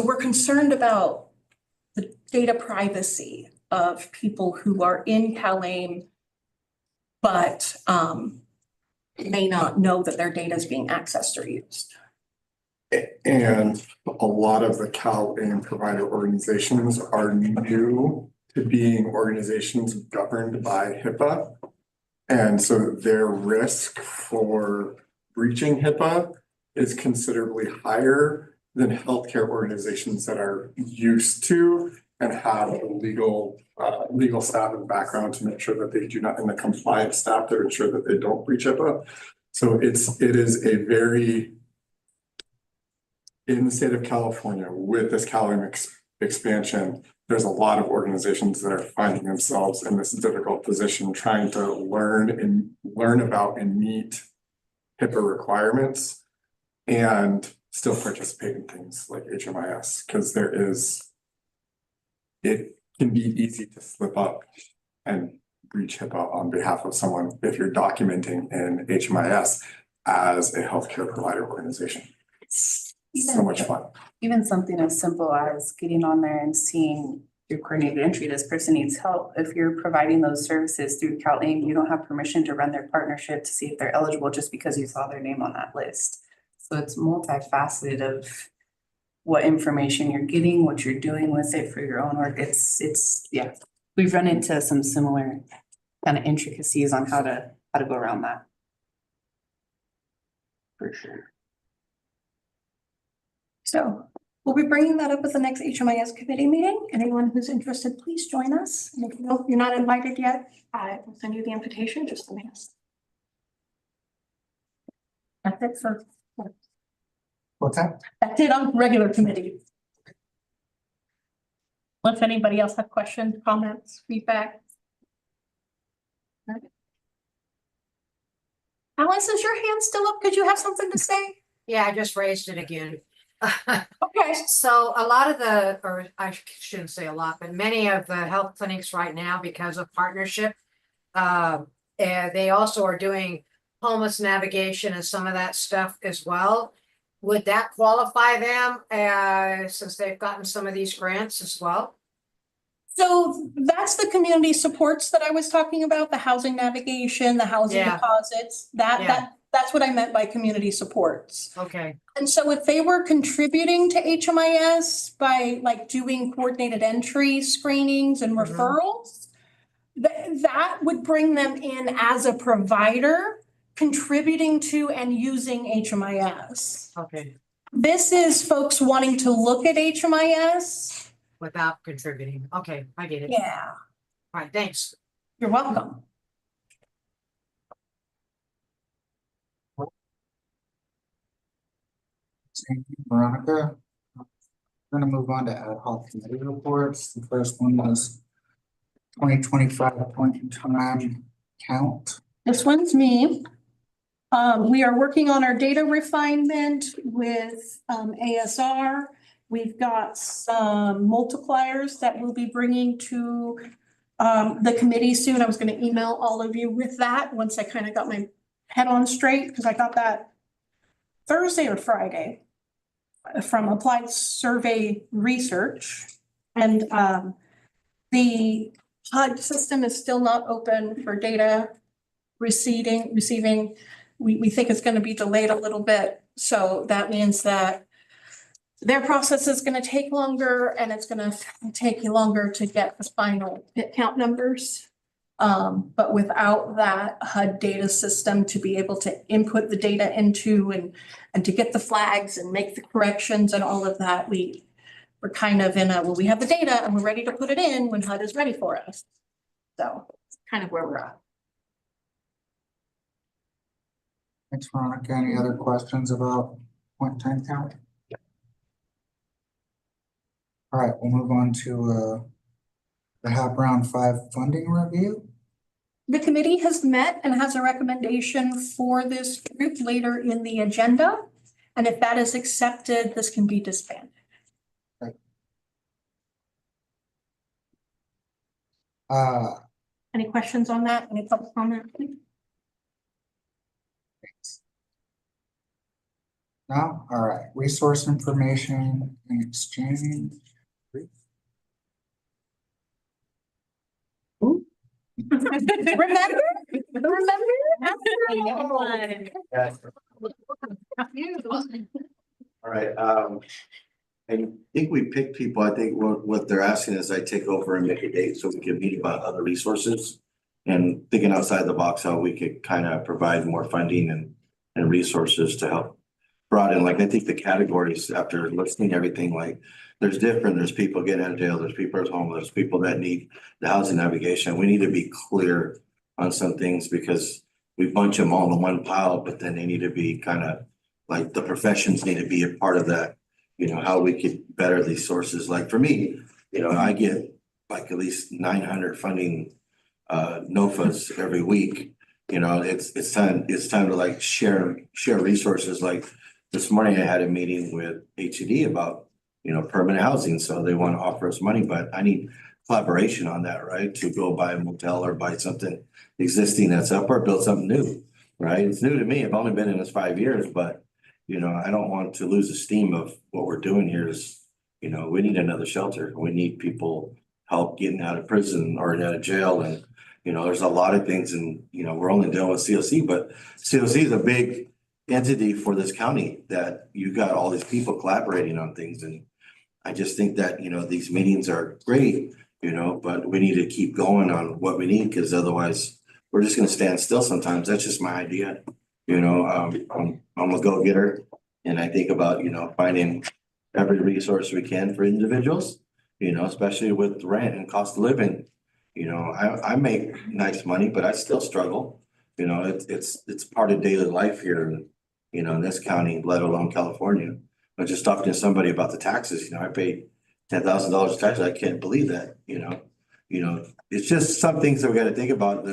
we're concerned about the data privacy of people who are in CalAIM, but may not know that their data is being accessed or used. And a lot of the CalAIM provider organizations are new to being organizations governed by HIPAA. And so their risk for breaching HIPAA is considerably higher than healthcare organizations that are used to and have a legal staff and background to make sure that they do not, and the compliance staff to ensure that they don't breach HIPAA. So it is a very, in the state of California with this CalAIM expansion, there's a lot of organizations that are finding themselves in this difficult position trying to learn about and meet HIPAA requirements and still participate in things like HMIS, because it can be easy to slip up and breach HIPAA on behalf of someone if you're documenting in HMIS as a healthcare provider organization. So much fun. Even something as simple as getting on there and seeing your coordinated entry, this person needs help. If you're providing those services through CalAIM, you don't have permission to run their partnership to see if they're eligible just because you saw their name on that list. So it's multifaceted of what information you're getting, what you're doing with it for your own work. Yeah, we've run into some similar kind of intricacies on how to go around that. For sure. So we'll be bringing that up at the next HMIS committee meeting. Anyone who's interested, please join us. And if you're not invited yet, I will send you the invitation, just let me ask. That's it for. What's that? That's it on regular committee. Unless anybody else have questions, comments, feedback. Alice, is your hand still up? Could you have something to say? Yeah, I just raised it again. Okay. So a lot of or I shouldn't say a lot, but many of the health clinics right now, because of partnership, they also are doing homeless navigation and some of that stuff as well. Would that qualify them since they've gotten some of these grants as well? So that's the community supports that I was talking about, the housing navigation, the housing deposits, that's what I meant by community supports. Okay. And so if they were contributing to HMIS by like doing coordinated entry screenings and referrals, that would bring them in as a provider contributing to and using HMIS. Okay. This is folks wanting to look at HMIS. Without contributing. Okay, I get it. Yeah. All right, thanks. You're welcome. Thank you, Veronica. I'm gonna move on to ad hoc committee reports. The first one was 2025 point in time count. This one's me. We are working on our data refinement with ASR. We've got some multipliers that we'll be bringing to the committee soon. I was going to email all of you with that once I kind of got my head on straight, because I got that Thursday or Friday from Applied Survey Research. And the HUD system is still not open for data receiving. We think it's going to be delayed a little bit. So that means that their process is going to take longer, and it's going to take longer to get the final hit count numbers. But without that HUD data system to be able to input the data into and to get the flags and make the corrections and all of that, we're kind of in well, we have the data and we're ready to put it in when HUD is ready for us. So it's kind of where we're at. Thanks, Veronica. Any other questions about point in time count? All right, we'll move on to the HAP Round 5 funding review. The committee has met and has a recommendation for this group later in the agenda. And if that is accepted, this can be disbanded. Any questions on that? Any public comment? No? All right, resource information and exchange. Remember? All right, I think we picked people. I think what they're asking is I take over and make a date so we can meet about other resources. And thinking outside the box, how we could kind of provide more funding and resources to help broaden. Like, I think the categories after listening to everything, like there's people getting out of jail, there's people at home, there's people that need the housing navigation. We need to be clear on some things because we bunch them all in one pile, but then they need to be kind of like the professions need to be a part of that. You know, how we could better these sources. Like for me, you know, I get like at least 900 funding NOFAs every week. You know, it's time to like share resources. Like this morning I had a meeting with HED about, you know, permanent housing. So they want to offer us money, but I need collaboration on that, right? To go buy a motel or buy something existing that's up or build something new, right? It's new to me. I've only been in this 5 years, but you know, I don't want to lose the steam of what we're doing here is, you know, we need another shelter. We need people help getting out of prison or out of jail. And, you know, there's a lot of things and, you know, we're only dealing with COC, but COC is a big entity for this county that you got all these people collaborating on things. And I just think that, you know, these meetings are great, you know, but we need to keep going on what we need because otherwise we're just going to stand still sometimes. That's just my idea. You know, I'm a go-getter and I think about, you know, finding every resource we can for individuals, you know, especially with rent and cost of living. You know, I make nice money, but I still struggle. You know, it's part of daily life here, you know, in this county, let alone California. I just talking to somebody about the taxes, you know, I paid $10,000 taxes. I can't believe that, you know, it's just some things that we got to think about.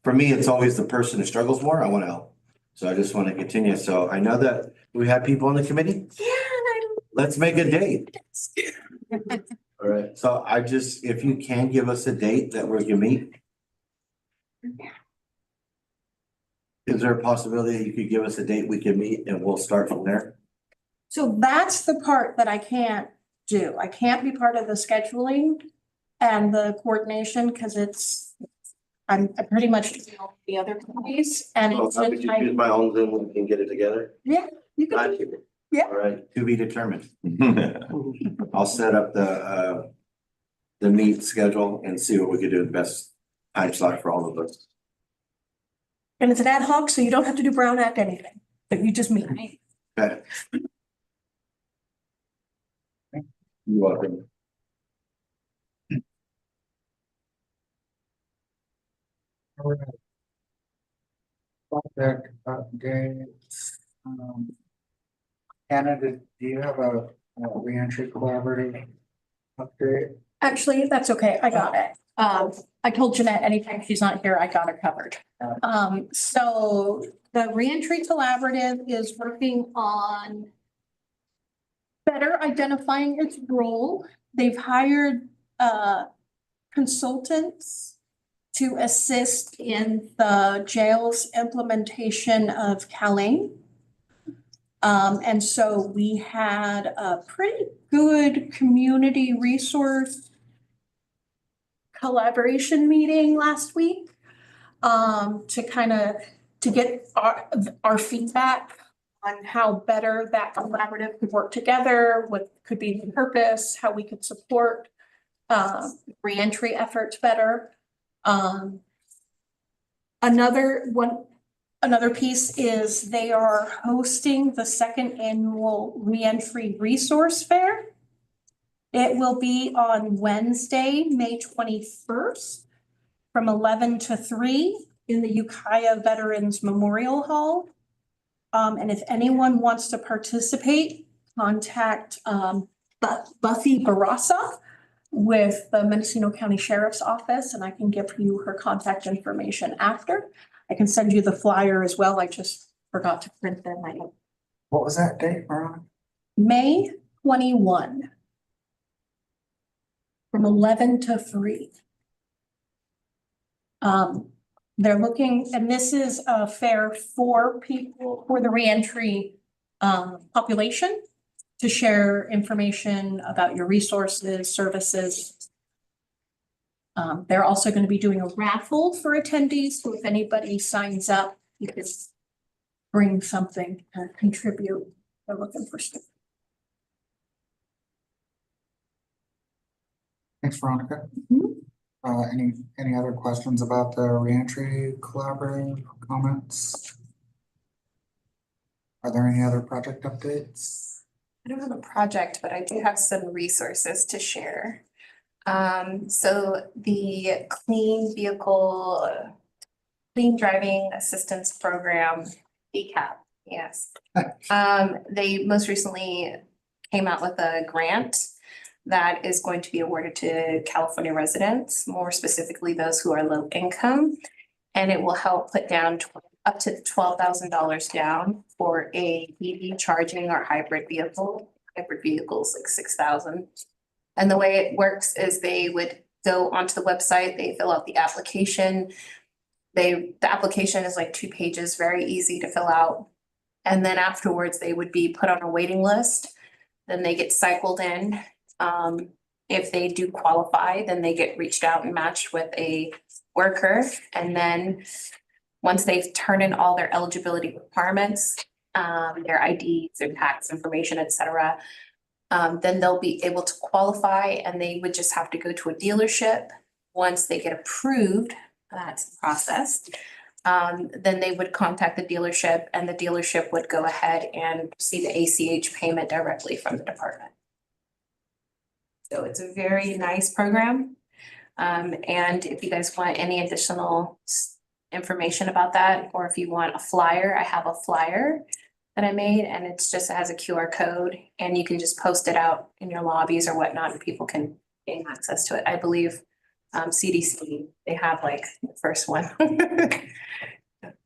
For me, it's always the person who struggles more. I want to help. So I just want to continue. So I know that we have people on the committee. Yeah. Let's make a date. All right. So if you can give us a date that we're gonna meet. Is there a possibility that you could give us a date we can meet and we'll start from there? So that's the part that I can't do. I can't be part of the scheduling and the coordination because I'm pretty much doing all the other committees and Well, it's how just would you use my own Zoom when we can get it together? yeah, you can. Got you. Yeah. All right, to be determined. I'll set up the meet schedule and see what we could do the best time slot for all of us. And it's an ad hoc, so you don't have to do Brown Act anything, but you just meet. Okay. You're welcome. All right. Project updates. Canada, do you have a reentry collaborative update? Actually, that's okay. I got it. I told Jeanette anytime she's not here, I got her covered. So the reentry collaborative is working on better identifying its role. They've hired consultants to assist in the jail's implementation of CalAIM. And so we had a pretty good community resource collaboration meeting last week, to get our feedback on how better that collaborative could work together, what could be the purpose, how we could support reentry efforts better. Another piece is they are hosting the second annual reentry resource fair. It will be on Wednesday, May 21st from 11 to 3 in the Ukiah Veterans Memorial Hall. And if anyone wants to participate, contact Buffy Barassa with the Mendocino County Sheriff's Office, and I can give you her contact information after. I can send you the flyer as well. I just forgot to print them. What was that date, Veronica? May 21 from 11 to 3. They're looking, and this is a fair for people, for the reentry population to share information about your resources, services. They're also going to be doing a raffle for attendees. So if anybody signs up, you can bring something and contribute. They're looking for stuff. Thanks, Veronica. Any other questions about the reentry collaborative comments? Are there any other project updates? I don't have a project, but I do have some resources to share. So the Clean Driving Assistance Program, DCAP, yes. They most recently came out with a grant that is going to be awarded to California residents, more specifically those who are low income. And it will help put down up to $12,000 down for a EV charging or hybrid vehicle. Hybrid vehicles like $6,000. And the way it works is they would go onto the website, they fill out the application. The application is like 2 pages, very easy to fill out. And then afterwards they would be put on a waiting list. Then they get cycled in. If they do qualify, then they get reached out and matched with a worker. And then once they've turned in all their eligibility requirements, their IDs, their tax information, et cetera, then they'll be able to qualify and they would just have to go to a dealership. Once they get approved, that's the process. Then they would contact the dealership and the dealership would go ahead and see the ACH payment directly from the department. So it's a very nice program. And if you guys want any additional information about that, or if you want a flyer, I have a flyer that I made and it has a QR code and you can just post it out in your lobbies or whatnot and people can gain access to it. I believe CDC, they have like the first one. Do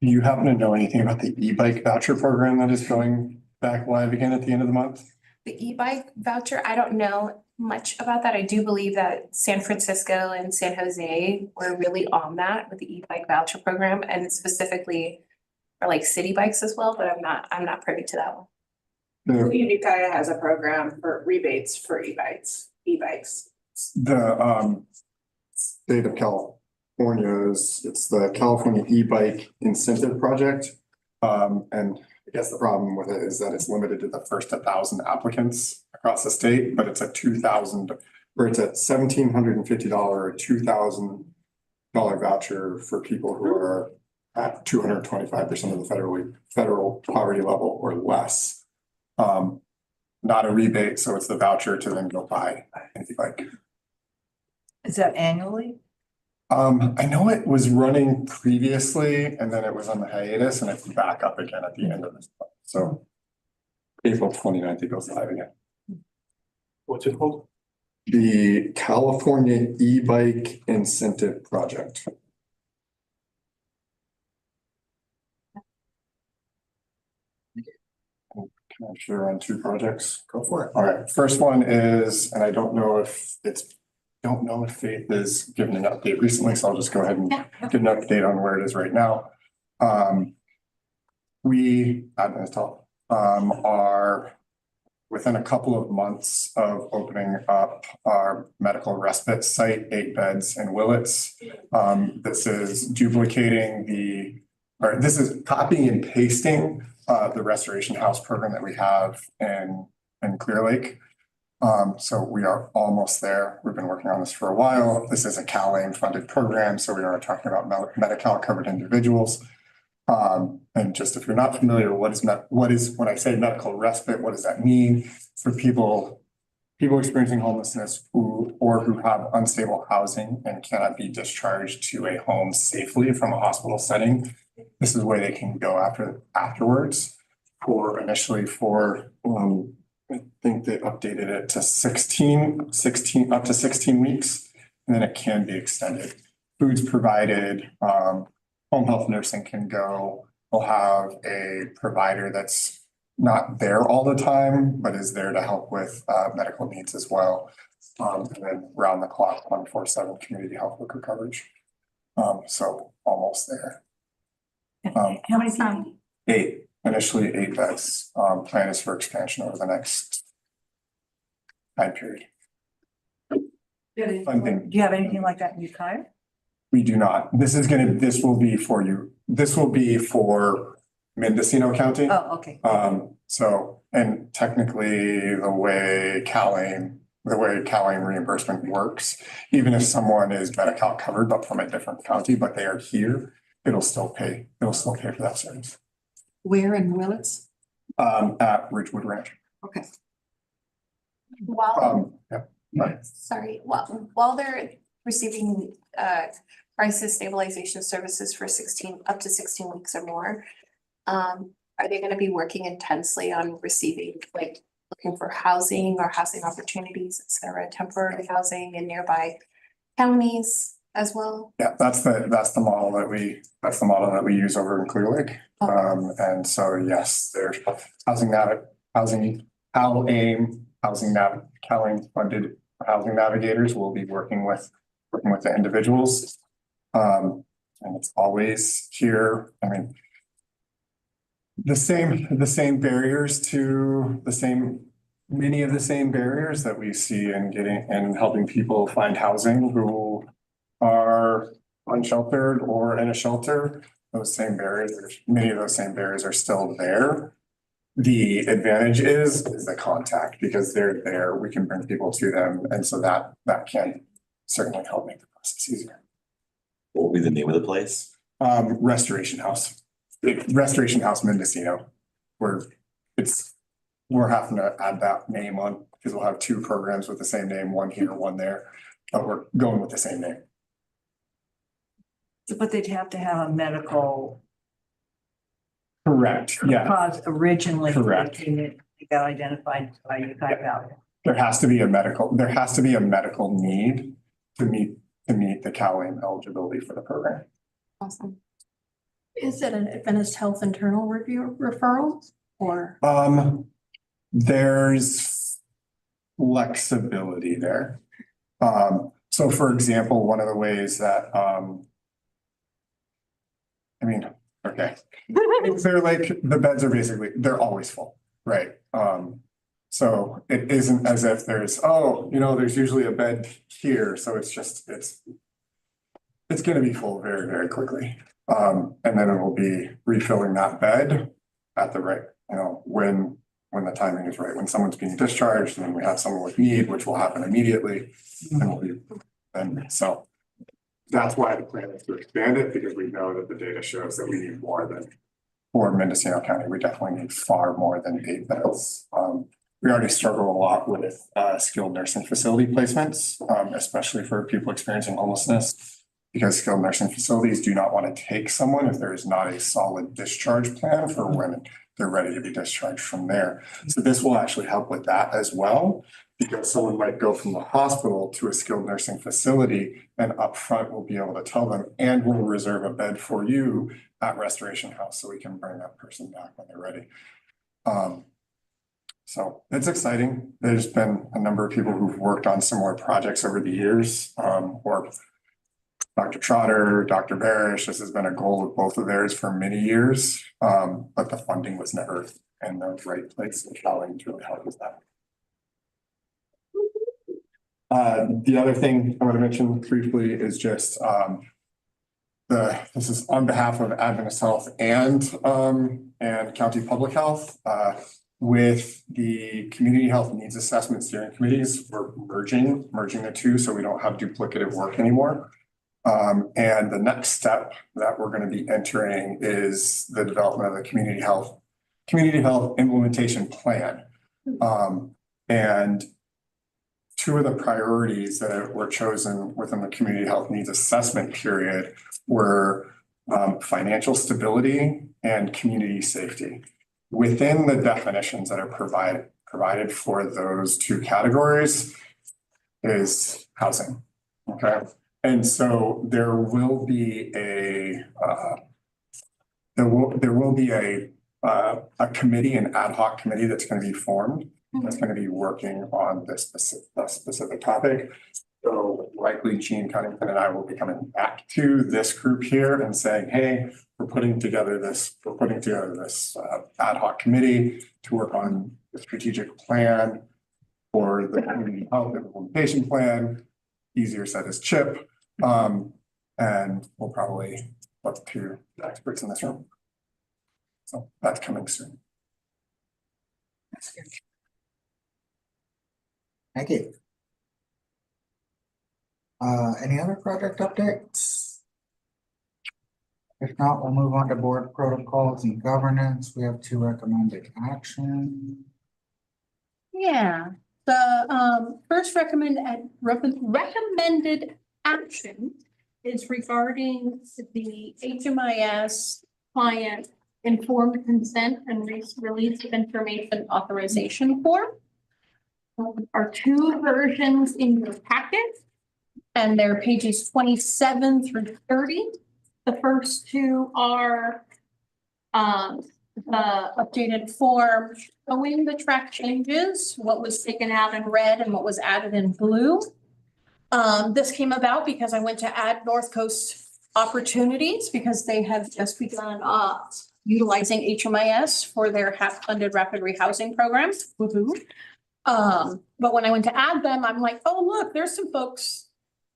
you happen to know anything about the e-bike voucher program that is going back live again at the end of the month? The e-bike voucher, I don't know much about that. I do believe that San Francisco and San Jose were really on that with the e-bike voucher program and specifically for like city bikes as well, but I'm not privy to that one. Ukiah has a program for rebates for e-bikes. The state of California it's the California e-bike incentive project. And I guess the problem with it is that it's limited to the first 1,000 applicants across the state, but it's a $1,750 or $2,000 voucher for people who are at 225% of the federal poverty level or less. Not a rebate, so it's the voucher to then go buy an e-bike. Is that annually? I know it was running previously and then it was on the hiatus and it's back up again at the end of this month. So April 29th, it goes live again. What's it called? The California e-bike incentive project. Can I share on 2 projects? Go for it. All right, first one is, and I don't know if it's don't know if Faith has given an update recently, so I'll just go ahead and give an update on where it is right now. We at Natal are within a couple of months of opening up our medical respite site, 8 beds in Willits. This is duplicating this is copying and pasting the Restoration House program that we have in Clear Lake. So we are almost there. We've been working on this for a while. This is a CalAIM funded program, so we are talking about Medi-Cal covered individuals. And just if you're not familiar, what is when I say medical respite, what does that mean for people experiencing homelessness who have unstable housing and cannot be discharged to a home safely from a hospital setting? This is where they can go afterwards initially for I think they updated it to 16 up to 16 weeks, and then it can be extended. Food's provided, home health nursing can go. We'll have a provider that's not there all the time, but is there to help with medical needs as well. And then round the clock, 24/7 community health worker coverage. So almost there. How many people? 8, initially 8 beds. Plan is for expansion over the next time period. Do you have anything like that in Ukiah? We do not. This will be for you. This will be for Mendocino County. Oh, okay. And technically the way CalAIM reimbursement works, even if someone is Medi-Cal covered, but from a different county, but they are here, it'll still pay for that service. Where in Willits? At Ridgewood Ranch. Okay. While they're receiving crisis stabilization services for up to 16 weeks or more, are they gonna be working intensely on looking for housing or housing opportunities, et cetera, temporary housing in nearby counties as well? Yeah, that's the model that we use over in Clear Lake. And so yes, there's CalAIM funded housing navigators will be working with the individuals. And it's always here. I mean, many of the same barriers that we see in getting and helping people find housing who are unsheltered or in a shelter. Many of those same barriers are still there. The advantage is the contact, because they're there, we can bring people to them. And so that can certainly help make the process easier. What will be the name of the place? Restoration House Mendocino, we're having to add that name on because we'll have 2 programs with the same name, one here, one there, but we're going with the same name. But they'd have to have a medical. Correct, yeah. Cause originally. Correct. They got identified by Ukiah Valley. There has to be a medical need to meet the CalAIM eligibility for the program. Awesome. Is it an Adventist Health internal review referral or? There's flexibility there. So for example, one of the ways that, they're like, the beds are they're always full, right? So it isn't as if there's usually a bed here, so it's gonna be full very, very quickly. And then it will be refilling that bed at the right, when the timing is right, when someone's being discharged, and then we have someone with need, which will happen immediately. And so that's why the plan is to expand it, because we know that the data shows that we need more than, for Mendocino County, we definitely need far more than 8 beds. We already struggle a lot with skilled nursing facility placements, especially for people experiencing homelessness, because skilled nursing facilities do not want to take someone if there is not a solid discharge plan for when they're ready to be discharged from there. So this will actually help with that as well, because someone might go from the hospital to a skilled nursing facility, and upfront we'll be able to tell them, and we'll reserve a bed for you at Restoration House so we can bring that person back when they're ready. So it's exciting. There's been a number of people who've worked on similar projects over the years, or Dr. Trotter, Dr. Barish, this has been a goal of both of theirs for many years, but the funding was never in the right place. And Calling to really help with that. The other thing I want to mention briefly is just this is on behalf of Adventist Health and County Public Health. With the Community Health Needs Assessment Steering Committees, we're merging the two so we don't have duplicative work anymore. And the next step that we're going to be entering is the development of the Community Health Implementation Plan. And two of the priorities that were chosen within the Community Health Needs Assessment period were financial stability and community safety. Within the definitions that are provided for those two categories is housing, okay? And so there will be a committee, an ad hoc committee that's going to be formed. That's going to be working on this specific topic. So likely Gene Cunnington and I will be coming back to this group here and saying, hey, we're putting together this ad hoc committee to work on the strategic plan for the community health implementation plan. Easier said as CHIP. And we'll probably look to the experts in this room. So that's coming soon. Thank you. Any other project updates? If not, we'll move on to board protocols and governance. We have 2 recommended action. Yeah, the first recommended action is regarding the HMIS client informed consent and release of information authorization form. There are 2 versions in your packet, and they're pages 27 through 30. The first 2 are the updated form showing the track changes, what was taken out in red and what was added in blue. This came about because I went to add North Coast Opportunities because they have just begun utilizing HMIS for their half-funded rapid rehousing program. Woohoo. But when I went to add them, I'm like, oh, look, there's some folks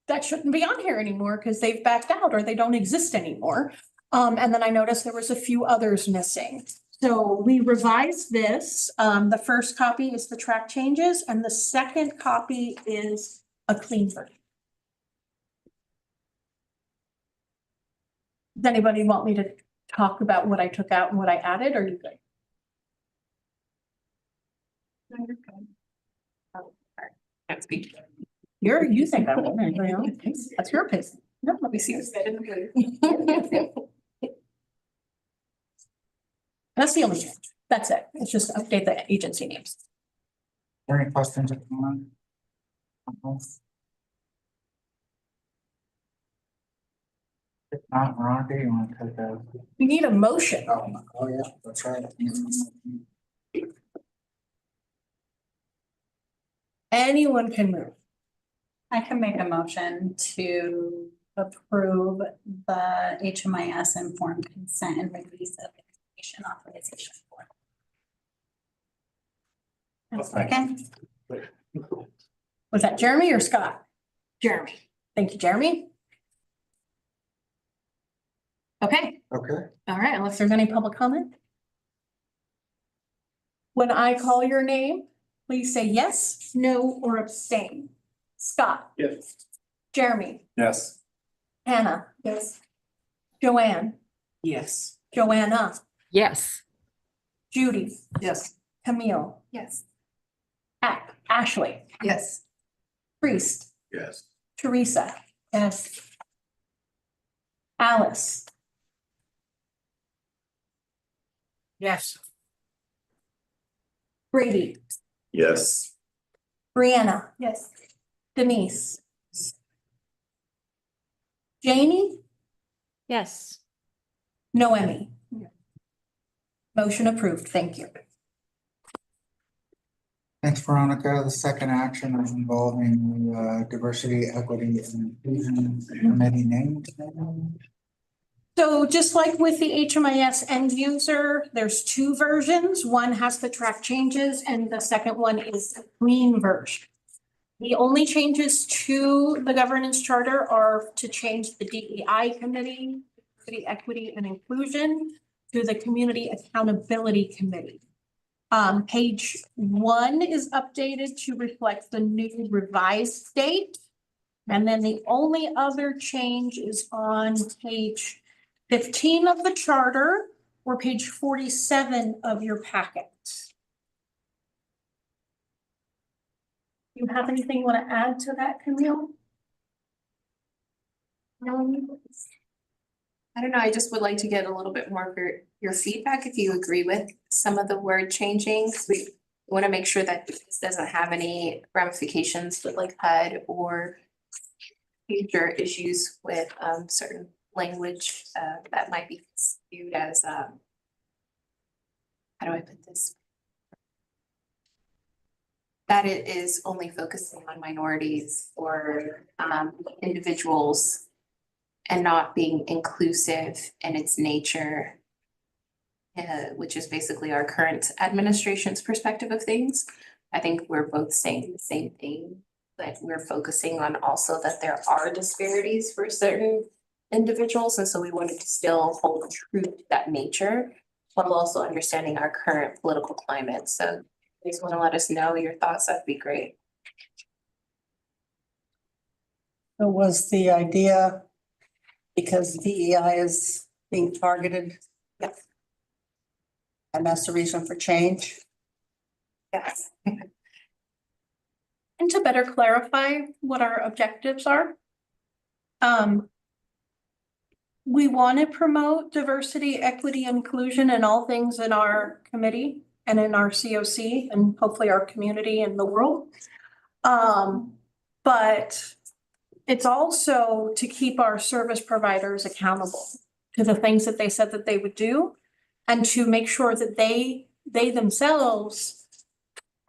that shouldn't be on here anymore because they've backed out or they don't exist anymore. And then I noticed there was a few others missing. So we revised this. The first copy is the track changes and the second copy is a clean version. Does anybody want me to talk about what I took out and what I added, or are you good? No, you're good. Oh, sorry. Can't speak. You think that one, you know? That's your opinion. No, let me see what's said in the blue. That's the only change. That's it. It's just update the agency names. Are there any questions? If not, Veronica, you want to take that? We need a motion. Oh yeah, that's right. Anyone can move. I can make a motion to approve the HMIS informed consent and release of information authorization form. Second. Was that Jeremy or Scott? Jeremy. Thank you, Jeremy. Okay. Okay. All right, unless there's any public comment. When I call your name, please say yes, no, or abstain. Scott. Yes. Jeremy. Yes. Hannah. Yes. Joanne. Yes. Joanna. Yes. Judy. Yes. Camille. Yes. Ashley. Yes. Priest. Yes. Teresa. Yes. Alice. Yes. Brady. Yes. Brianna. Yes. Denise. Janie. Yes. Noemi. Motion approved. Thank you. Thanks, Veronica. The second action is involving the diversity, equity, and inclusion committee name. So just like with the HMIS end user, there's two versions. One has the track changes and the second one is the clean version. The only changes to the governance charter are to change the DEI committee, the equity and inclusion, to the community accountability committee. Page 1 is updated to reflect the new revised date. And then the only other change is on page 15 of the charter or page 47 of your packet. You have anything you want to add to that, Camille? No. I don't know, I just would like to get a little bit more of your feedback if you agree with some of the word changing. We want to make sure that this doesn't have any ramifications with like HUD or future issues with certain language that might be viewed as how do I put this? That it is only focusing on minorities or individuals and not being inclusive in its nature, which is basically our current administration's perspective of things. I think we're both saying the same thing, but we're focusing on also that there are disparities for certain individuals. And so we wanted to still hold true to that nature while also understanding our current political climate. So if you just want to let us know your thoughts, that'd be great. So was the idea because DEI is being targeted? Yep. And that's the reason for change? Yes. And to better clarify what our objectives are, we want to promote diversity, equity, inclusion in all things in our committee and in our COC and hopefully our community and the world. But it's also to keep our service providers accountable to the things that they said that they would do and to make sure that they themselves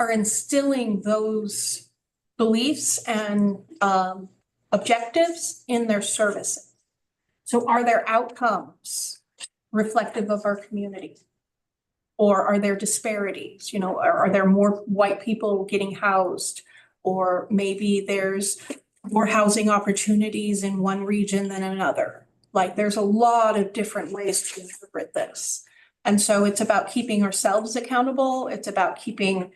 are instilling those beliefs and objectives in their services. So are their outcomes reflective of our community? Or are there disparities? You know, are there more white people getting housed? Or maybe there's more housing opportunities in one region than another. Like there's a lot of different ways to interpret this. And so it's about keeping ourselves accountable. It's about keeping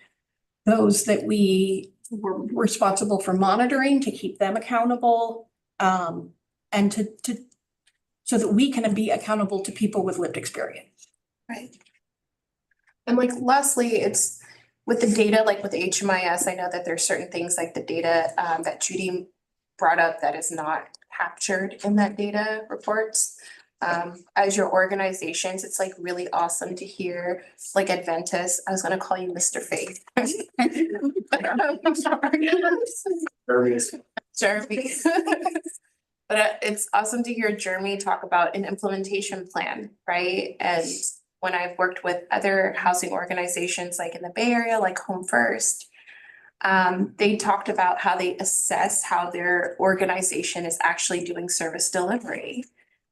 those that we were responsible for monitoring to keep them accountable. And so that we can be accountable to people with lived experience. Right. And like lastly, it's with the data, like with HMIS, I know that there's certain things like the data that Judy brought up that is not captured in that data reports. As your organizations, it's like really awesome to hear like Adventist. I was gonna call you Mr. Faith. Jeremy. But it's awesome to hear Jeremy talk about an implementation plan, right? And when I've worked with other housing organizations like in the Bay Area, like Home First, they talked about how they assess how their organization is actually doing service delivery.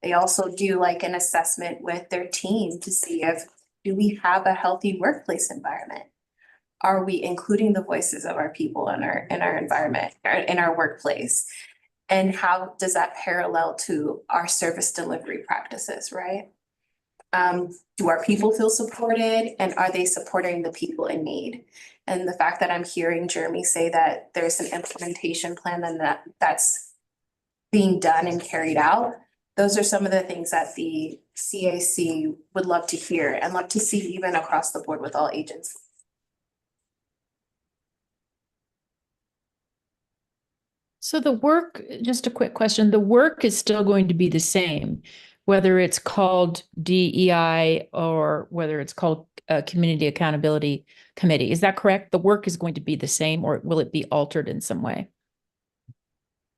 They also do like an assessment with their team to see if, do we have a healthy workplace environment? Are we including the voices of our people in our environment, in our workplace? And how does that parallel to our service delivery practices, right? Do our people feel supported and are they supporting the people in need? And the fact that I'm hearing Jeremy say that there's an implementation plan and that's being done and carried out, those are some of the things that the CAC would love to hear and love to see even across the board with all agencies. So the work, just a quick question, the work is still going to be the same, whether it's called DEI or whether it's called Community Accountability Committee. Is that correct? The work is going to be the same, or will it be altered in some way?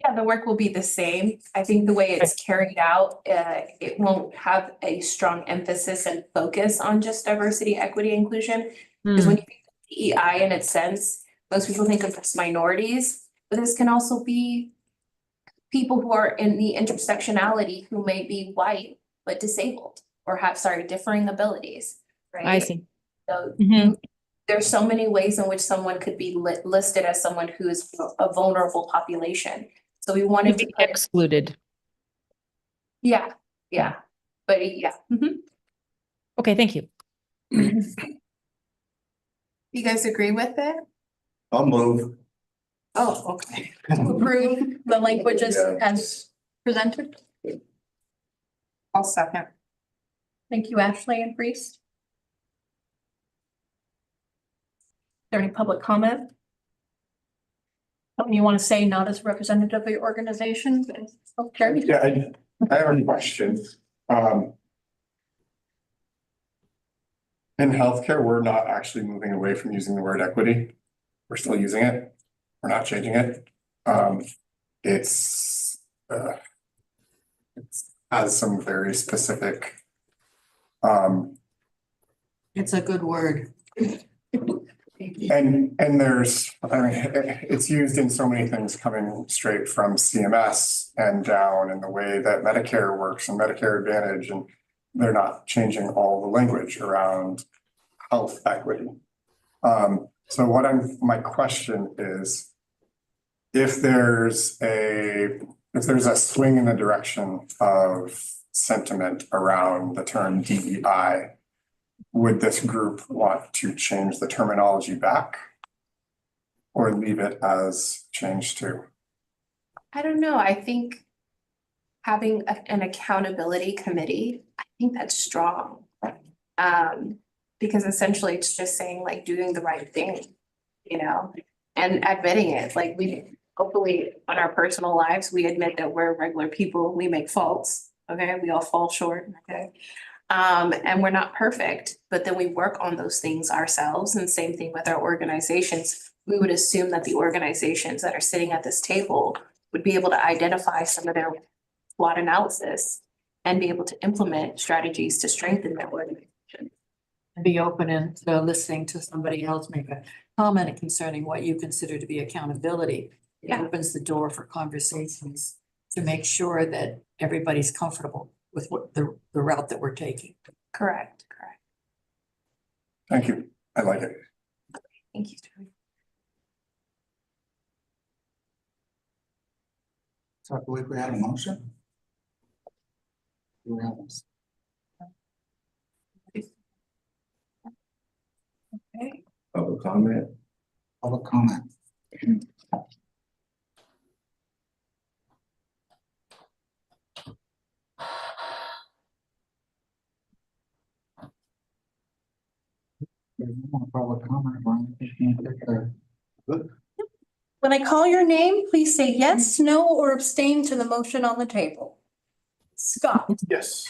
Yeah, the work will be the same. I think the way it's carried out, it won't have a strong emphasis and focus on just diversity, equity, inclusion. Because when you think of DEI in its sense, most people think of as minorities, but this can also be people who are in the intersectionality who may be white but disabled or have, differing abilities, right? I see. So Mhm. there's so many ways in which someone could be listed as someone who is a vulnerable population. So we wanted to put, Excluded. yeah, but yeah. Okay, thank you. You guys agree with it? I'll move. Oh, okay. Approve the languages Yeah. as presented. I'll second. Thank you, Ashley and Priest. Is there any public comment? Something you want to say, not as representative of your organization? Oh, Jeremy? Yeah, I have a question. In healthcare, we're not actually moving away from using the word equity. We're still using it. We're not changing it. It's has some very specific. It's a good word. And there's, it's used in so many things coming straight from CMS and down in the way that Medicare works and Medicare Advantage, and they're not changing all the language around health equity. So my question is, if there's a swing in the direction of sentiment around the term DEI, would this group want to change the terminology back or leave it as changed to? I don't know. I think having an accountability committee, I think that's strong. Because essentially it's just saying like doing the right thing, and admitting it. Like we hopefully on our personal lives, we admit that we're regular people, we make faults. Okay, we all fall short. Okay. And we're not perfect, but then we work on those things ourselves. And same thing with our organizations. We would assume that the organizations that are sitting at this table would be able to identify some of their SWOT analysis and be able to implement strategies to strengthen their organization. And be open to listening to somebody else make a comment concerning what you consider to be accountability. It opens the door for conversations to make sure that everybody's comfortable with what the route that we're taking. Correct. Thank you. I like it. Thank you, Joey. So I believe we had a motion. Do we have this? Okay. Public comment. Public comment. There's no more public comment, Brian. You can't take the- When I call your name, please say yes, no, or abstain to the motion on the table. Scott, Yes.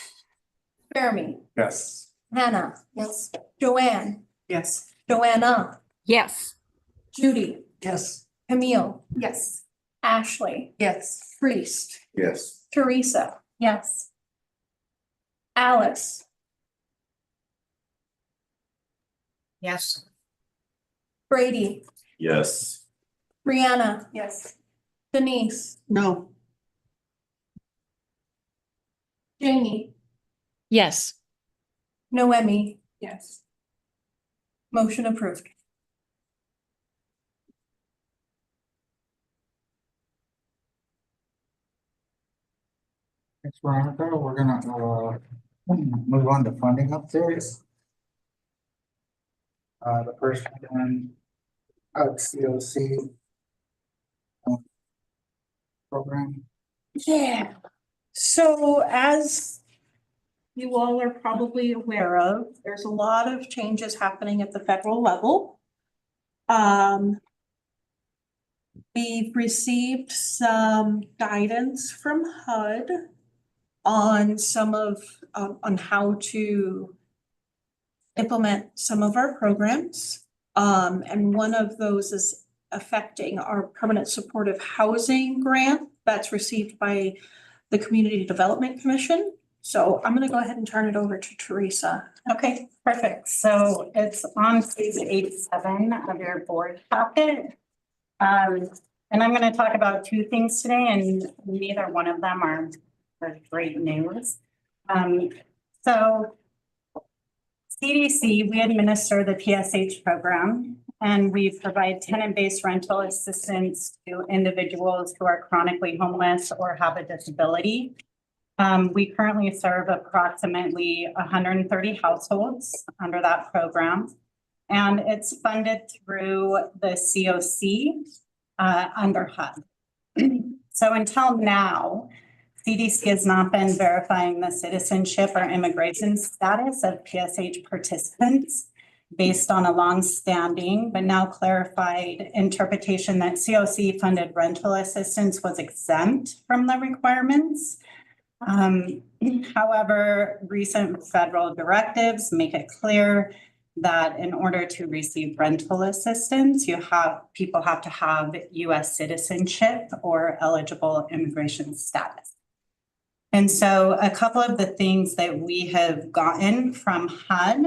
Jeremy, Yes. Hannah. Yes. Joanne, Yes. Joanna, Yes. Judy, Yes. Camille, Yes. Ashley, Yes. Priest, Yes. Teresa, Yes. Alice, Yes. Brady, Yes. Brianna, Yes. Denise, No. Jamie, Yes. Noemi. Yes. Motion approved. Thanks, Veronica. We're gonna move on to funding updates. The first one, COC program. Yeah, so as you all are probably aware of, there's a lot of changes happening at the federal level. We've received some guidance from HUD on some of, on how to implement some of our programs. And one of those is affecting our permanent supportive housing grant that's received by the Community Development Commission. So I'm gonna go ahead and turn it over to Teresa. Okay, perfect. So it's on page 87 of your board packet. And I'm gonna talk about two things today, and neither one of them are great news. So CDC, we administer the PSH program, and we provide tenant-based rental assistance to individuals who are chronically homeless or have a disability. We currently serve approximately 130 households under that program, and it's funded through the COC under HUD. So until now, CDC has not been verifying the citizenship or immigration status of PSH participants based on a long-standing but now clarified interpretation that COC funded rental assistance was exempt from the requirements. However, recent federal directives make it clear that in order to receive rental assistance, people have to have US citizenship or eligible immigration status. And so a couple of the things that we have gotten from HUD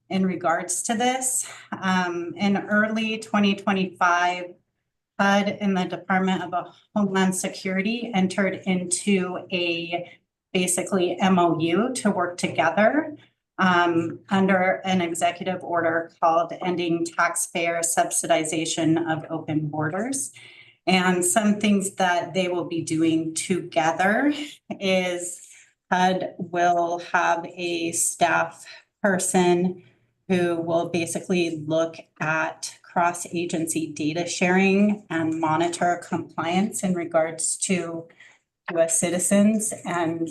in regards to this, in early 2025, HUD and the Department of Homeland Security entered into a basically MOU to work together under an executive order called Ending Taxpayer Subsidization of Open Borders. And some things that they will be doing together is HUD will have a staff person who will basically look at cross-agency data sharing and monitor compliance in regards to US citizens and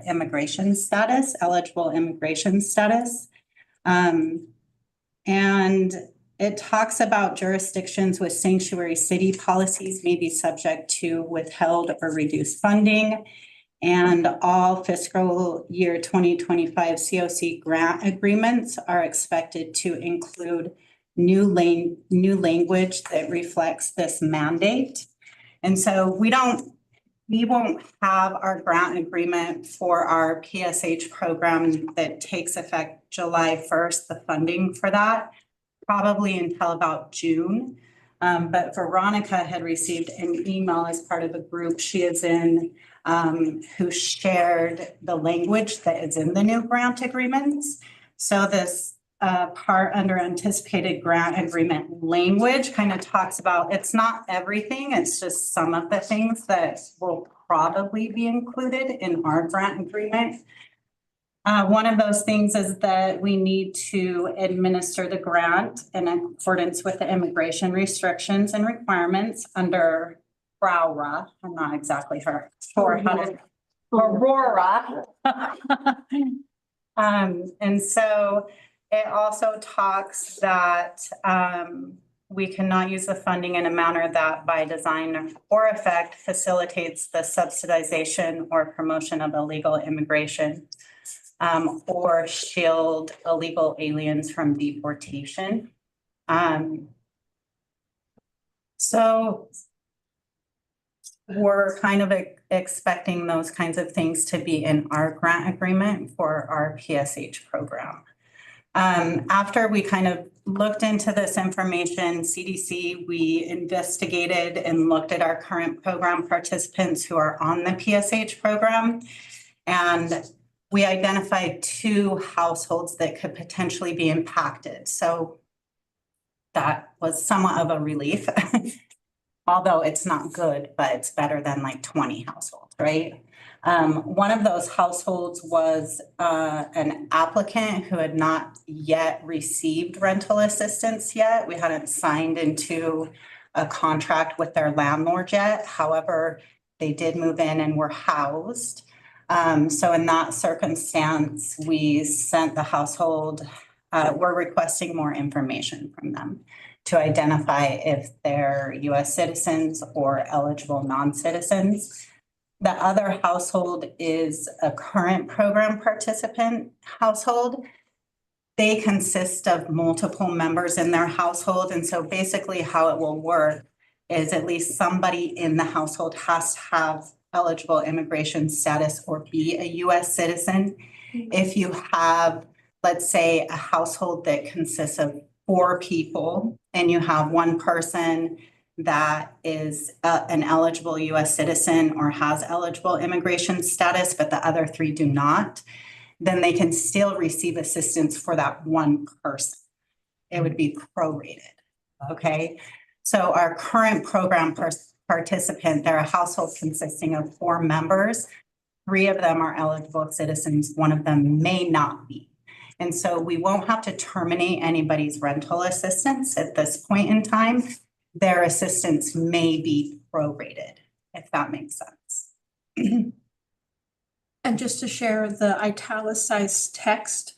immigration status, eligible immigration status. And it talks about jurisdictions with sanctuary city policies may be subject to withheld or reduced funding. And all fiscal year 2025 COC grant agreements are expected to include new language that reflects this mandate. And so we won't have our grant agreement for our PSH program that takes effect July 1st, the funding for that, probably until about June. But Veronica had received an email as part of a group she is in, who shared the language that is in the new grant agreements. So this part under anticipated grant agreement language kind of talks about, it's not everything, it's just some of the things that will probably be included in our grant agreement. One of those things is that we need to administer the grant in accordance with the immigration restrictions and requirements under Aurora. I'm not exactly sure how to Aurora. And so it also talks that we cannot use the funding in a manner that by design or effect facilitates the subsidization or promotion of illegal immigration or shield illegal aliens from deportation. So we're kind of expecting those kinds of things to be in our grant agreement for our PSH program. After we kind of looked into this information, CDC, we investigated and looked at our current program participants who are on the PSH program. And we identified 2 households that could potentially be impacted. So that was somewhat of a relief, although it's not good, but it's better than like 20 households, right? One of those households was an applicant who had not yet received rental assistance yet. We hadn't signed into a contract with their landlord yet. However, they did move in and were housed. So in that circumstance, we sent the household, we're requesting more information from them to identify if they're US citizens or eligible non-citizens. The other household is a current program participant household. They consist of multiple members in their household. And so basically how it will work is at least somebody in the household has to have eligible immigration status or be a US citizen. If you have, let's say, a household that consists of 4 people and you have one person that is an eligible US citizen or has eligible immigration status, but the other 3 do not, then they can still receive assistance for that one person. It would be prorated, okay? So our current program participant, they're a household consisting of 4 members. 3 of them are eligible citizens, 1 of them may not be. And so we won't have to terminate anybody's rental assistance at this point in time. Their assistance may be prorated, if that makes sense. And just to share, the italicized text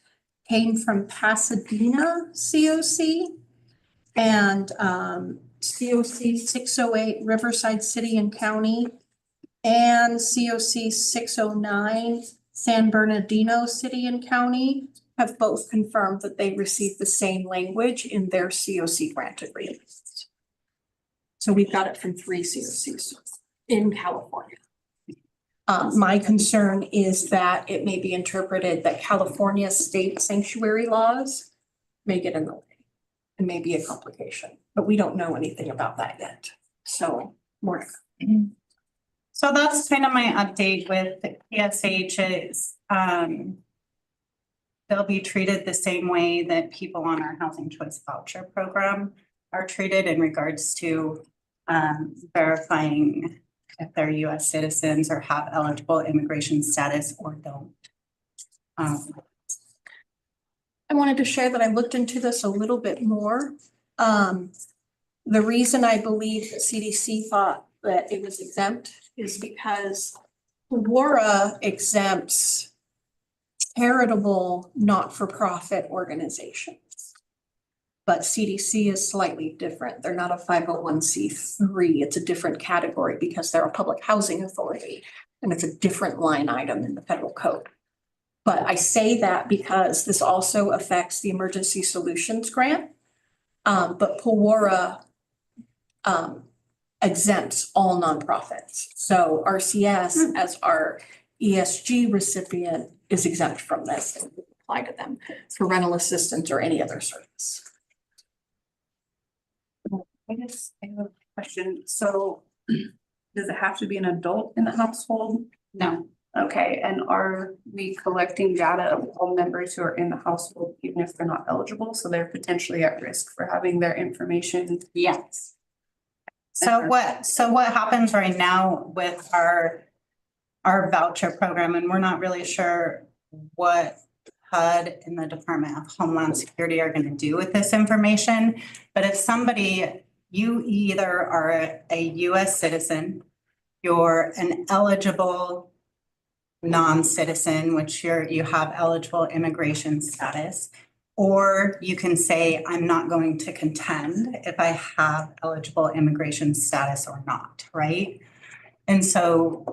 came from Pasadena COC and COC 608 Riverside City and County and COC 609 San Bernardino City and County have both confirmed that they received the same language in their COC grant agreements. So we've got it from 3 COCs in California. My concern is that it may be interpreted that California state sanctuary laws may get in the way and may be a complication, but we don't know anything about that yet. So more. So that's kind of my update with the PSH they'll be treated the same way that people on our housing choice voucher program are treated in regards to verifying if they're US citizens or have eligible immigration status or don't. I wanted to share that I looked into this a little bit more. The reason I believe that CDC thought that it was exempt is because WARA exempts charitable, not-for-profit organizations. But CDC is slightly different. They're not a 501c3. It's a different category because they're a public housing authority and it's a different line item in the federal code. But I say that because this also affects the emergency solutions grant. But PWARA exempts all nonprofits. So RCS as our ESG recipient is exempt from this and will apply to them for rental assistance or any other service. I guess I have a question. So does it have to be an adult in the household? No. Okay, and are we collecting data of all members who are in the household, even if they're not eligible? So they're potentially at risk for having their information? Yes. So what happens right now with our voucher program, and we're not really sure what HUD and the Department of Homeland Security are going to do with this information. But if somebody, you either are a US citizen, you're an eligible non-citizen, which you have eligible immigration status, or you can say, I'm not going to contend if I have eligible immigration status or not, right? And so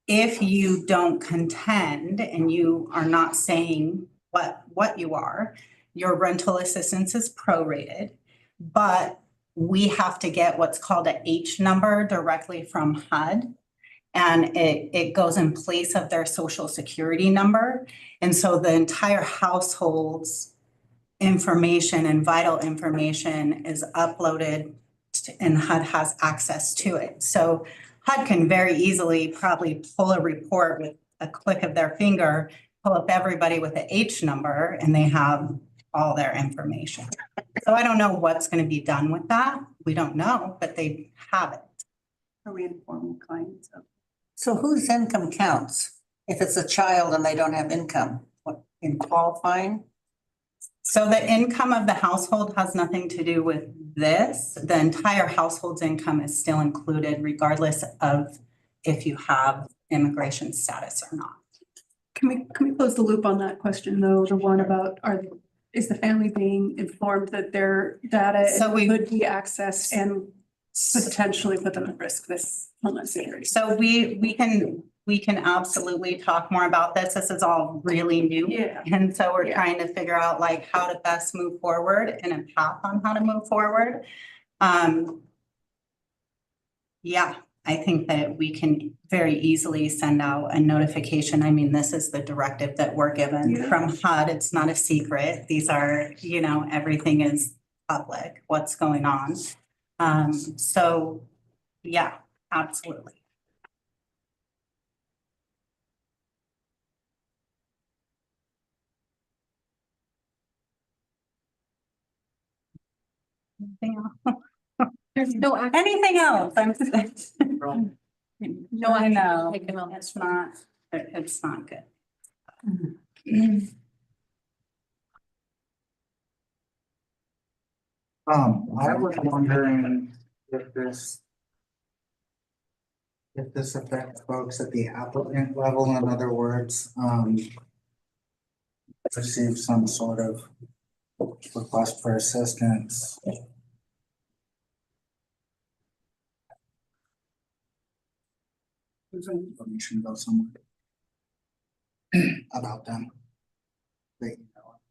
if you don't contend and you are not saying what you are, your rental assistance is prorated, but we have to get what's called a H number directly from HUD. And it goes in place of their social security number. And so the entire household's information and vital information is uploaded and HUD has access to it. So HUD can very easily probably pull a report with a click of their finger, pull up everybody with an H number, and they have all their information. So I don't know what's going to be done with that. We don't know, but they have it. Are we informing clients of? So whose income counts? If it's a child and they don't have income, what, in qualifying? So the income of the household has nothing to do with this. The entire household's income is still included regardless of if you have immigration status or not. Can we close the loop on that question though? The one about is the family being informed that their data could be accessed and potentially put them at risk with Homeland Security? So we can absolutely talk more about this. This is all really new. Yeah. And so we're trying to figure out like how to best move forward and a path on how to move forward. Yeah, I think that we can very easily send out a notification. I mean, this is the directive that we're given from HUD. It's not a secret. These are, you know, everything is public, what's going on. So yeah, absolutely. Anything else? There's no action. Anything else? No, I know, taken on it's not, it's not good. I was wondering if this affects folks at the applicant level, in other words, receive some sort of request for assistance. There's any information about someone about them.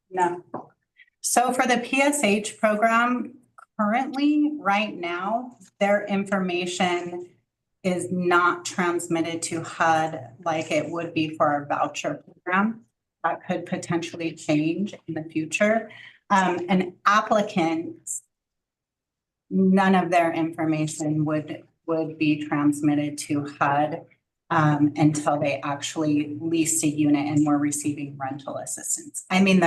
No. So for the PSH program, currently, right now, their information is not transmitted to HUD like it would be for our voucher program. That could potentially change in the future. And applicants, none of their information would be transmitted to HUD until they actually leased a unit and were receiving rental assistance. I mean,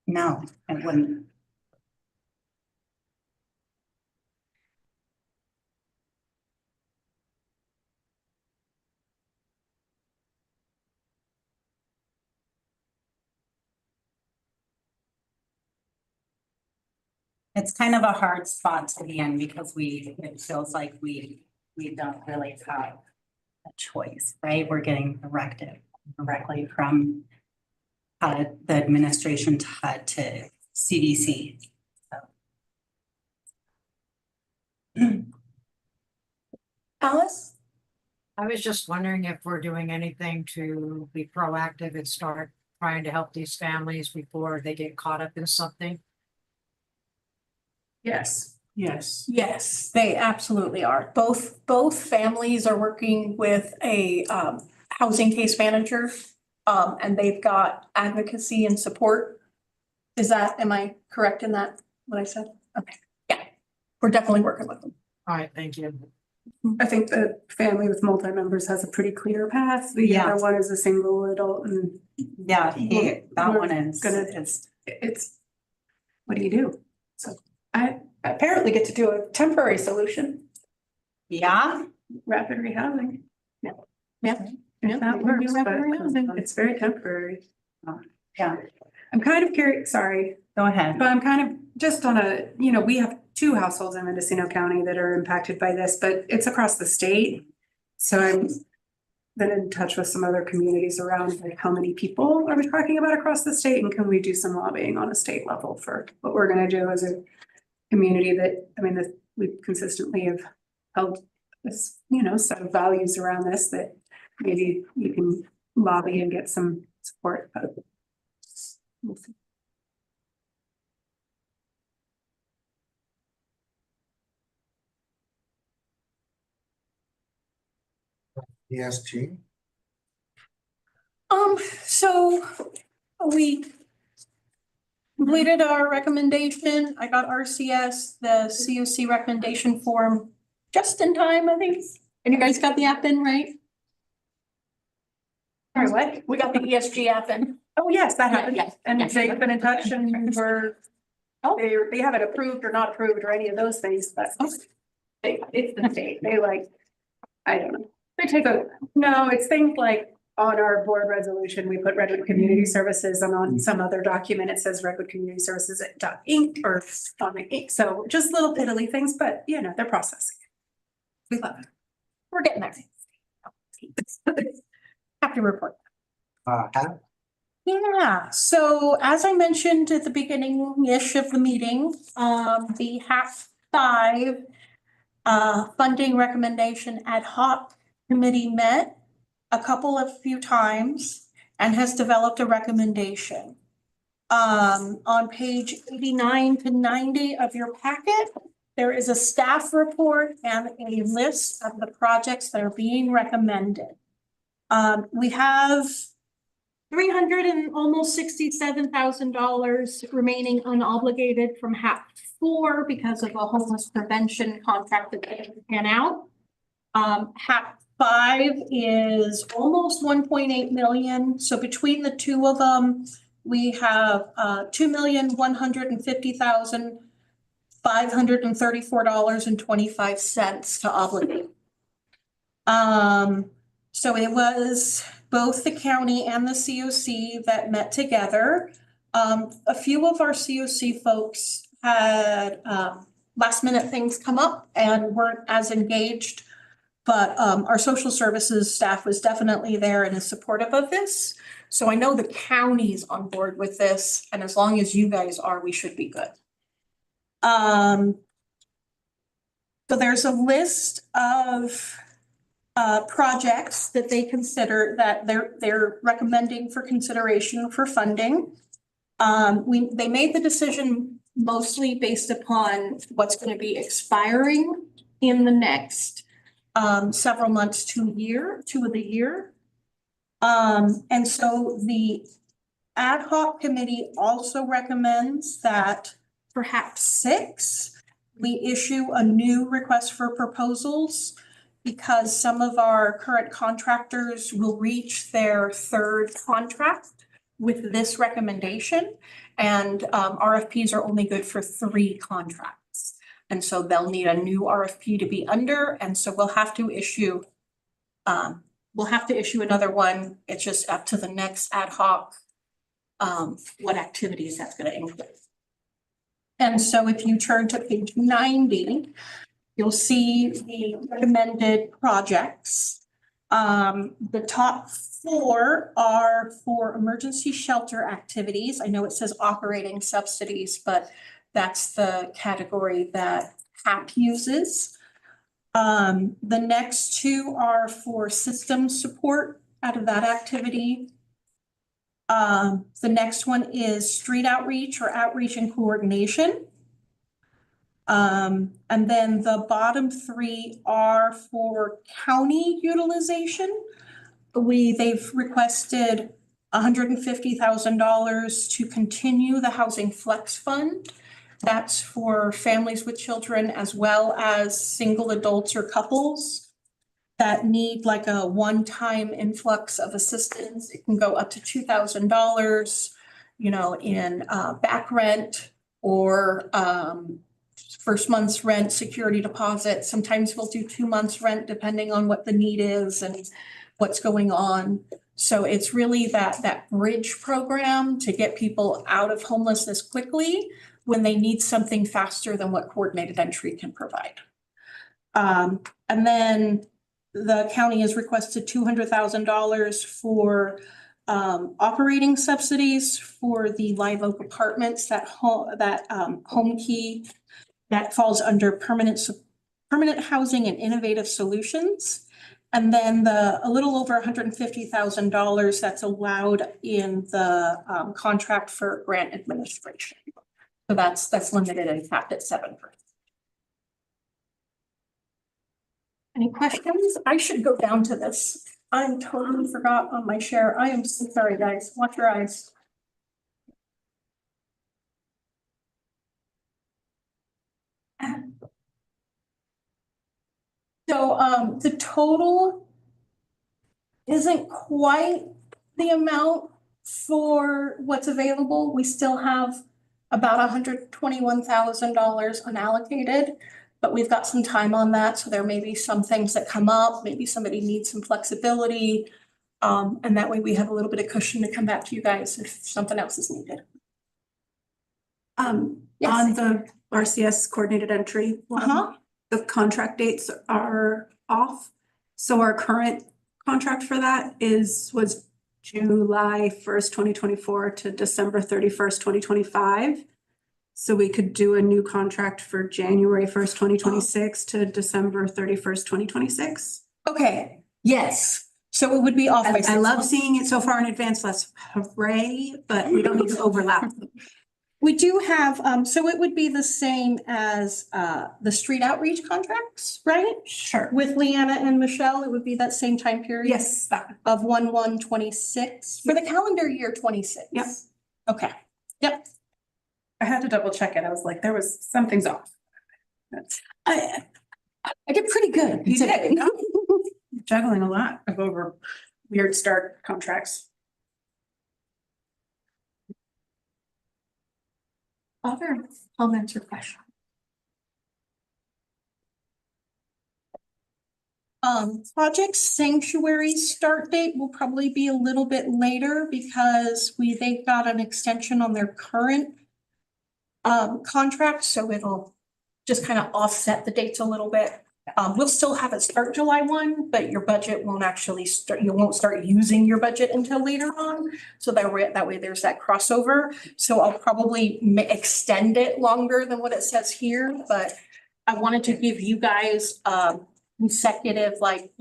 no, it wouldn't. It's kind of a hard spot to be in because it feels like we don't really have a choice, right? We're getting directed directly from the administration to HUD to CDC. So. Alice? I was just wondering if we're doing anything to be proactive and start trying to help these families before they get caught up in something. Yes. Yes. Yes, they absolutely are. Both families are working with a housing case manager. And they've got advocacy and support. Am I correct in that, what I said? Okay, yeah, we're definitely working with them. All right, thank you. I think the family with multi-members has a pretty clear path. The other one is a single adult and. Yeah, that one is. It's, what do you do? So I apparently get to do a temporary solution. Yeah. Rapid rehousing. Yeah. If that works, but it's very temporary. Yeah. I'm kind of curious, sorry. Go ahead. But I'm kind of just on we have 2 households in Mendocino County that are impacted by this, but it's across the state. So I'm been in touch with some other communities around like how many people are we talking about across the state and can we do some lobbying on a state level for what we're gonna do as a community that, that we consistently have held this, set of values around this that maybe you can lobby and get some support. But we'll see. ESG. So we completed our recommendation. I got RCS, the COC recommendation form just in time, I think. And you guys got the app in, right? Sorry, what? We got the ESG app in. Oh, yes, that happened. Yes. And they've been in touch and they haven't approved or not approved or any of those things, but it's the state. They I don't know. It's things like on our board resolution, we put Redwood Community Services and on some other document, it says Redwood Community Services .inc or .inc. So just little piddly things, but they're processing. We love it. We're getting there. Have to report. Yeah, so as I mentioned at the beginning-ish of the meeting, the HAP 5 funding recommendation ad hoc committee met a few times and has developed a recommendation. On page 89 to 90 of your packet, there is a staff report and a list of the projects that are being recommended. We have almost $67,000 remaining unobligated from HAP 4 because of a homeless prevention contract that didn't pan out. HAP 5 is almost 1.8 million. So between the two of them, we have $2,150,534.25 to obligate. So it was both the county and the COC that met together. A few of our COC folks had last minute things come up and weren't as engaged. But our social services staff was definitely there and is supportive of this. So I know the county's on board with this, and as long as you guys are, we should be good. So there's a list of projects that they consider that they're recommending for consideration for funding. They made the decision mostly based upon what's going to be expiring in the next several months to a year, of the year. And so the ad hoc committee also recommends that for HAP 6, we issue a new request for proposals because some of our current contractors will reach their third contract with this recommendation. And RFPs are only good for 3 contracts. And so they'll need a new RFP to be under, and so we'll have to issue another one. It's just up to the next ad hoc, what activities that's gonna include. And so if you turn to page 90, you'll see the recommended projects. The top 4 are for emergency shelter activities. I know it says operating subsidies, but that's the category that HAP uses. The next 2 are for system support out of that activity. The next one is street outreach or outreach and coordination. And then the bottom 3 are for county utilization. They've requested $150,000 to continue the Housing Flex Fund. That's for families with children as well as single adults or couples that need like a one-time influx of assistance. It can go up to $2,000, you know, in back rent or first month's rent, security deposit. Sometimes we'll do 2 months rent depending on what the need is and what's going on. So it's really that bridge program to get people out of homelessness quickly when they need something faster than what coordinated entry can provide. And then the county has requested $200,000 for operating subsidies for the Live Oak Apartments, that home key that falls under permanent housing and innovative solutions. And then a little over $150,000 that's allowed in the contract for grant administration. So that's limited and capped at 7%. Any questions? I should go down to this. I totally forgot on my share. I am so sorry, guys. Watch your eyes. So the total isn't quite the amount for what's available. We still have about $121,000 unallocated, but we've got some time on that. So there may be some things that come up. Maybe somebody needs some flexibility. And that way we have a little bit of cushion to come back to you guys if something else is needed. Yes. On the RCS coordinated entry, the contract dates are off. So our current contract for that was July 1st, 2024 to December 31st, 2025. So we could do a new contract for January 1st, 2026 to December 31st, 2026. Okay, yes. So it would be off by 6 I love months. seeing it so far in advance. Let's hooray, but we don't need to overlap. We do have, so it would be the same as the street outreach contracts, right? Sure. With Leanna and Michelle, it would be that same time period? Yes, that, Of 1/1/26 for the calendar year 26? Yep. Okay, yep. I had to double check it. I was like, there was something's off. That's, I did pretty good. you did. No? Juggling a lot of over weird start contracts. Other comments or questions? Project Sanctuary start date will probably be a little bit later because they've got an extension on their current contract, so it'll just kind of offset the dates a little bit. We'll still have it start July 1, but your budget won't actually start, you won't start using your budget until later on. So that way there's that crossover. So I'll probably extend it longer than what it says here, but I wanted to give you guys consecutive, like,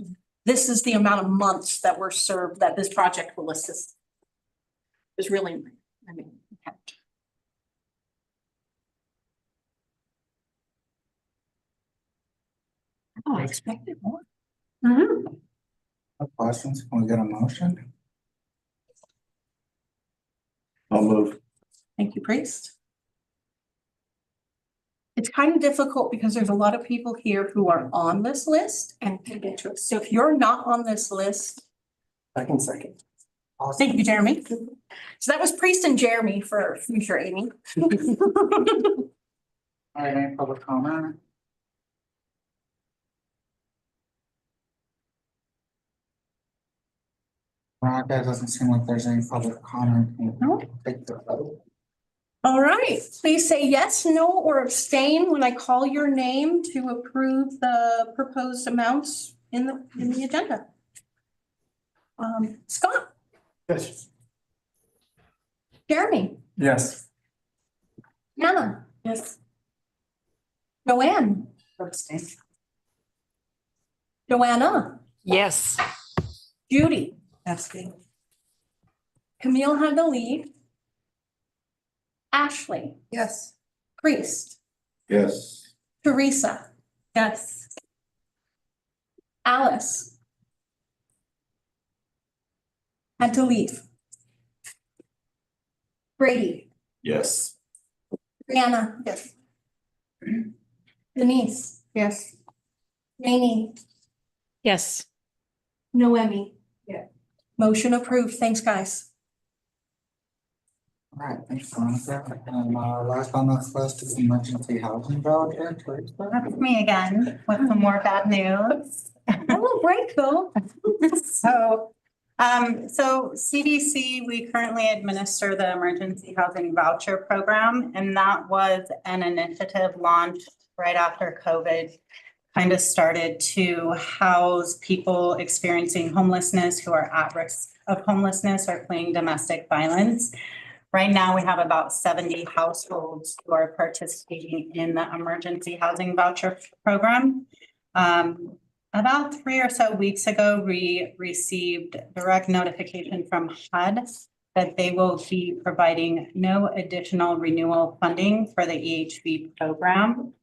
this is the amount of months that were served that this project will assist. Is really, I mean, okay. Oh, I expected more. No questions? Can we get a motion? I'll move. Thank you, Priest. It's kind of difficult because there's a lot of people here who are on this list and can get to it. So if you're not on this list. I can second. Thank you, Jeremy. So that was Priest and Jeremy for future Amy. All right, any public comment? Veronica, it doesn't seem like there's any public comment. No. Take the vote. All right, please say yes, no, or abstain when I call your name to approve the proposed amounts in the agenda. Scott, Yes. Jeremy, Yes. Anna. Yes. Joanne. Abstain. Joanna. Yes. Judy. Abstain. Camille had the lead. Ashley. Yes. Priest. Yes. Teresa. Yes. Alice. Had to leave. Brady. Yes. Brianna. Yes. Denise. Yes. Janie. Yes. Noemi. Yeah. Motion approved. Thanks, guys. All right, thanks, Veronica. And last on this list is emergency housing voucher. Teresa. That's me again with some more bad news. A little break though. So CDC, we currently administer the emergency housing voucher program, and that was an initiative launched right after COVID kind of started to house people experiencing homelessness who are at risk of homelessness or fleeing domestic violence. Right now, we have about 70 households who are participating in the emergency housing voucher program. About 3 or so weeks ago, we received direct notification from HUD that they will be providing no additional renewal funding for the EHV program.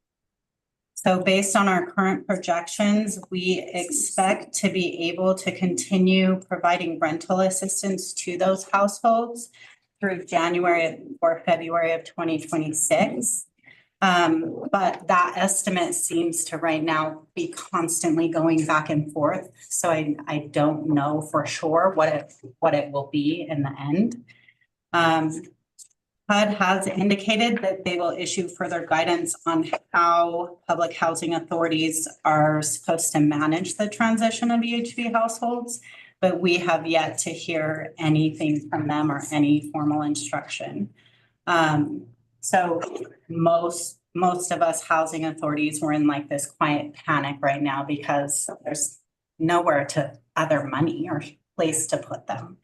So based on our current projections, we expect to be able to continue providing rental assistance to those households through January or February of 2026. But that estimate seems to right now be constantly going back and forth. So I don't know for sure what it will be in the end. HUD has indicated that they will issue further guidance on how public housing authorities are supposed to manage the transition of EHV households, but we have yet to hear anything from them or any formal instruction. So most of us housing authorities were in like this quiet panic right now because there's nowhere to other money or place to put them.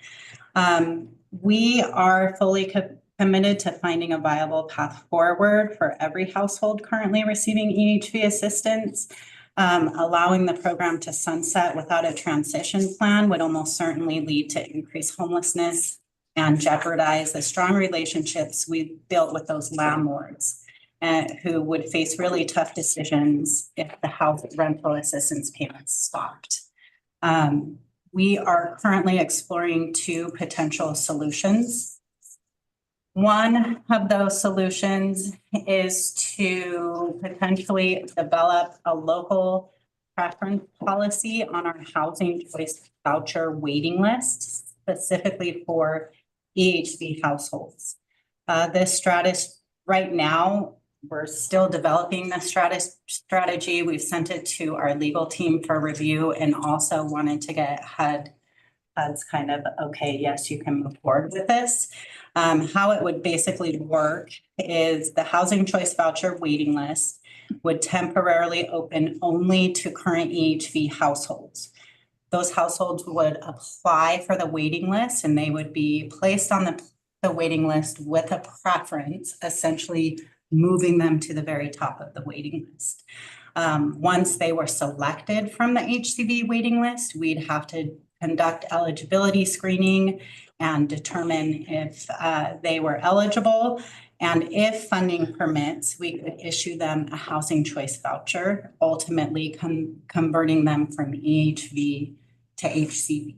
We are fully committed to finding a viable path forward for every household currently receiving EHV assistance. Allowing the program to sunset without a transition plan would almost certainly lead to increased homelessness and jeopardize the strong relationships we've built with those landlords who would face really tough decisions if the house rental assistance payments stopped. We are currently exploring two potential solutions. One of those solutions is to potentially develop a local preference policy on our housing choice voucher waiting list, specifically for EHV households. This strategy right now, we're still developing the strategy. We've sent it to our legal team for review and also wanted to get HUD's kind of, okay, yes, you can move forward with this. How it would basically work is the housing choice voucher waiting list would temporarily open only to current EHV households. Those households would apply for the waiting list and they would be placed on the waiting list with a preference, essentially moving them to the very top of the waiting list. Once they were selected from the HCV waiting list, we'd have to conduct eligibility screening and determine if they were eligible. And if funding permits, we could issue them a housing choice voucher, ultimately converting them from EHV to HCV.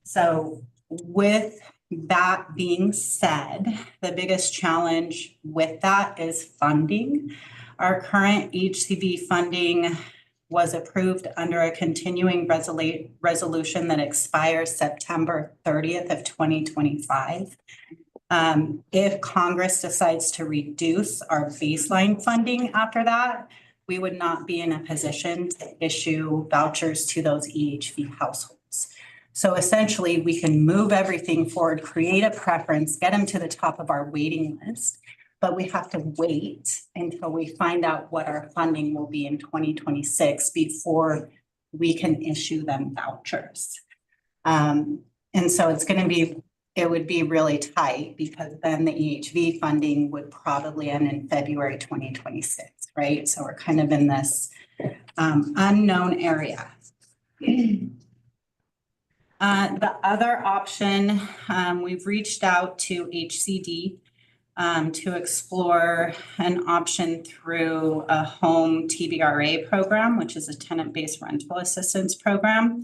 So with that being said, the biggest challenge with that is funding. Our current HCV funding was approved under a continuing resolution that expires September 30th of 2025. If Congress decides to reduce our baseline funding after that, we would not be in a position to issue vouchers to those EHV households. So essentially, we can move everything forward, create a preference, get them to the top of our waiting list, but we have to wait until we find out what our funding will be in 2026 before we can issue them vouchers. And so it would be really tight because then the EHV funding would probably end in February 2026, right? So we're kind of in this unknown area. The other option, we've reached out to HCD to explore an option through a home TBRA program, which is a tenant-based rental assistance program.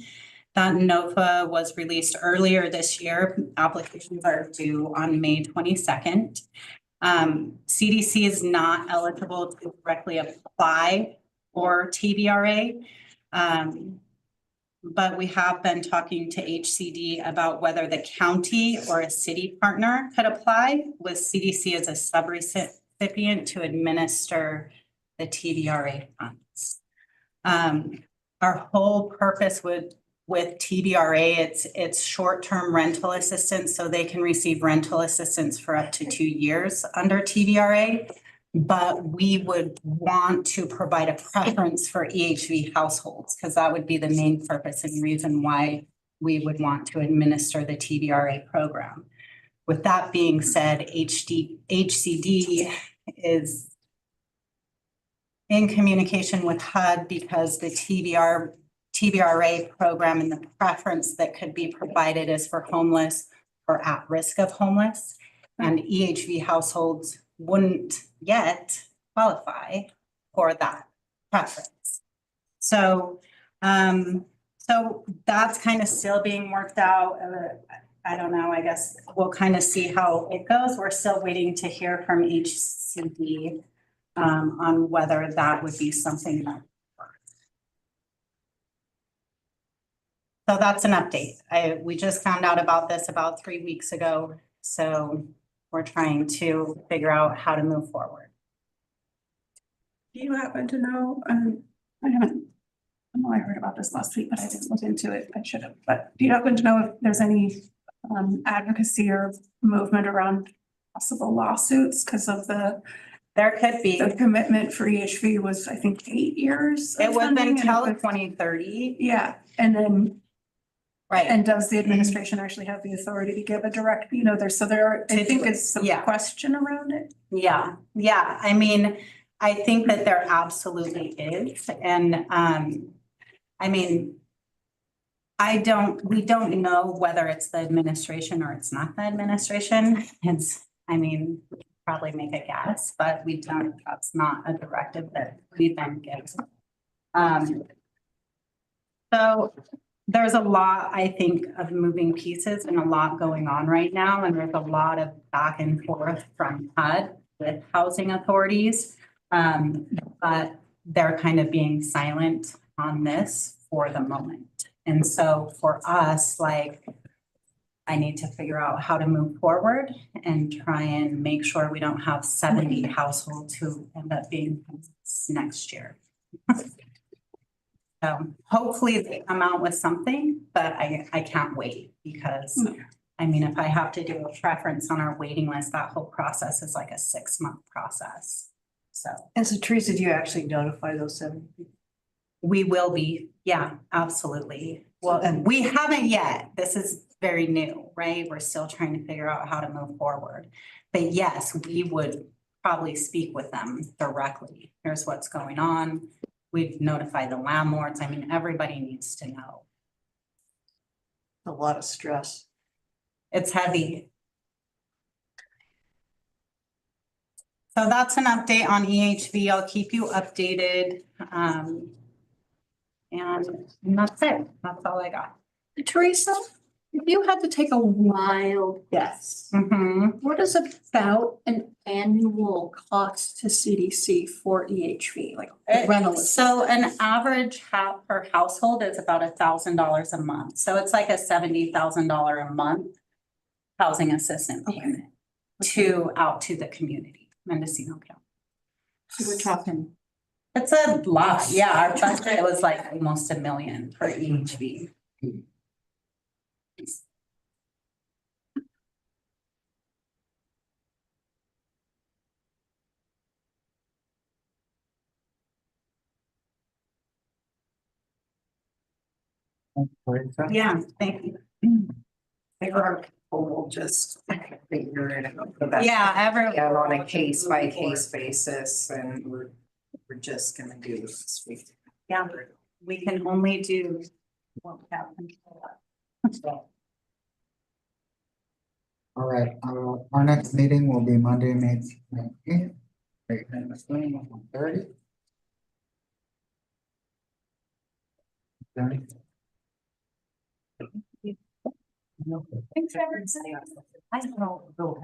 That NOFA was released earlier this year. Applications are due on May 22nd. CDC is not eligible to directly apply for TBRA. But we have been talking to HCD about whether the county or a city partner could apply with CDC as a subrecipient to administer the TBRA funds. Our whole purpose with TBRA, it's short-term rental assistance, so they can receive rental assistance for up to 2 years under TBRA. But we would want to provide a preference for EHV households because that would be the main purpose and reason why we would want to administer the TBRA program. With that being said, HCD is in communication with HUD because the TBRA program and the preference that could be provided is for homeless or at risk of homeless, and EHV households wouldn't yet qualify for that preference. So, so that's kind of still being worked out. I don't know, I guess we'll kind of see how it goes. We're still waiting to hear from HCD on whether that would be something that works. So that's an update. We just found out about this about 3 weeks ago. So we're trying to figure out how to move forward. Do you happen to know, I know I heard about this last week, but I didn't look into it. I should have. But do you happen to know if there's any advocacy or movement around possible lawsuits because of there could be. The commitment for EHV was, I think, 8 years. It was until 2030. Yeah, and then. Right. And does the administration actually have the authority to give a direct, I think is some question around it. Yeah. I mean, I think that there absolutely is. And I mean, we don't know whether it's the administration or it's not the administration. I mean, we could probably make a guess, but that's not a directive that we've been given. So there's a lot, I think, of moving pieces and a lot going on right now, and there's a lot of back and forth from HUD with housing authorities. But they're kind of being silent on this for the moment. And so for us, like, I need to figure out how to move forward and try and make sure we don't have 70 households who end up being homeless next year. So hopefully they come out with something, but I can't wait because, I mean, if I have to do a preference on our waiting list, that whole process is like a 6-month process. So. And so Teresa, do you actually notify those 7 people? We will be, yeah, absolutely. Well, and we haven't yet. This is very new, right? We're still trying to figure out how to move forward. But yes, we would probably speak with them directly. Here's what's going on. We've notified the landlords. I mean, everybody needs to know. A lot of stress. It's heavy. So that's an update on EHV. I'll keep you updated. And that's it. That's all I got. Teresa, if you had to take a wild guess, what is about an annual cost to CDC for EHV, like rental? So an average per household is about $1,000 a month. So it's like a $70,000 a month housing assistance payment out to the community, Mendocino County. So we're talking. It's a lot. Yeah, our budget was like almost $1 million for EHV. Yeah, thank you. We'll just figure it out. Yeah, Yeah, on a case by case basis, and we're just gonna do this week. Yeah, we can only do what we have control of. All right, our next meeting will be Monday, May 19th. 1:30. Thanks, everybody. I don't know.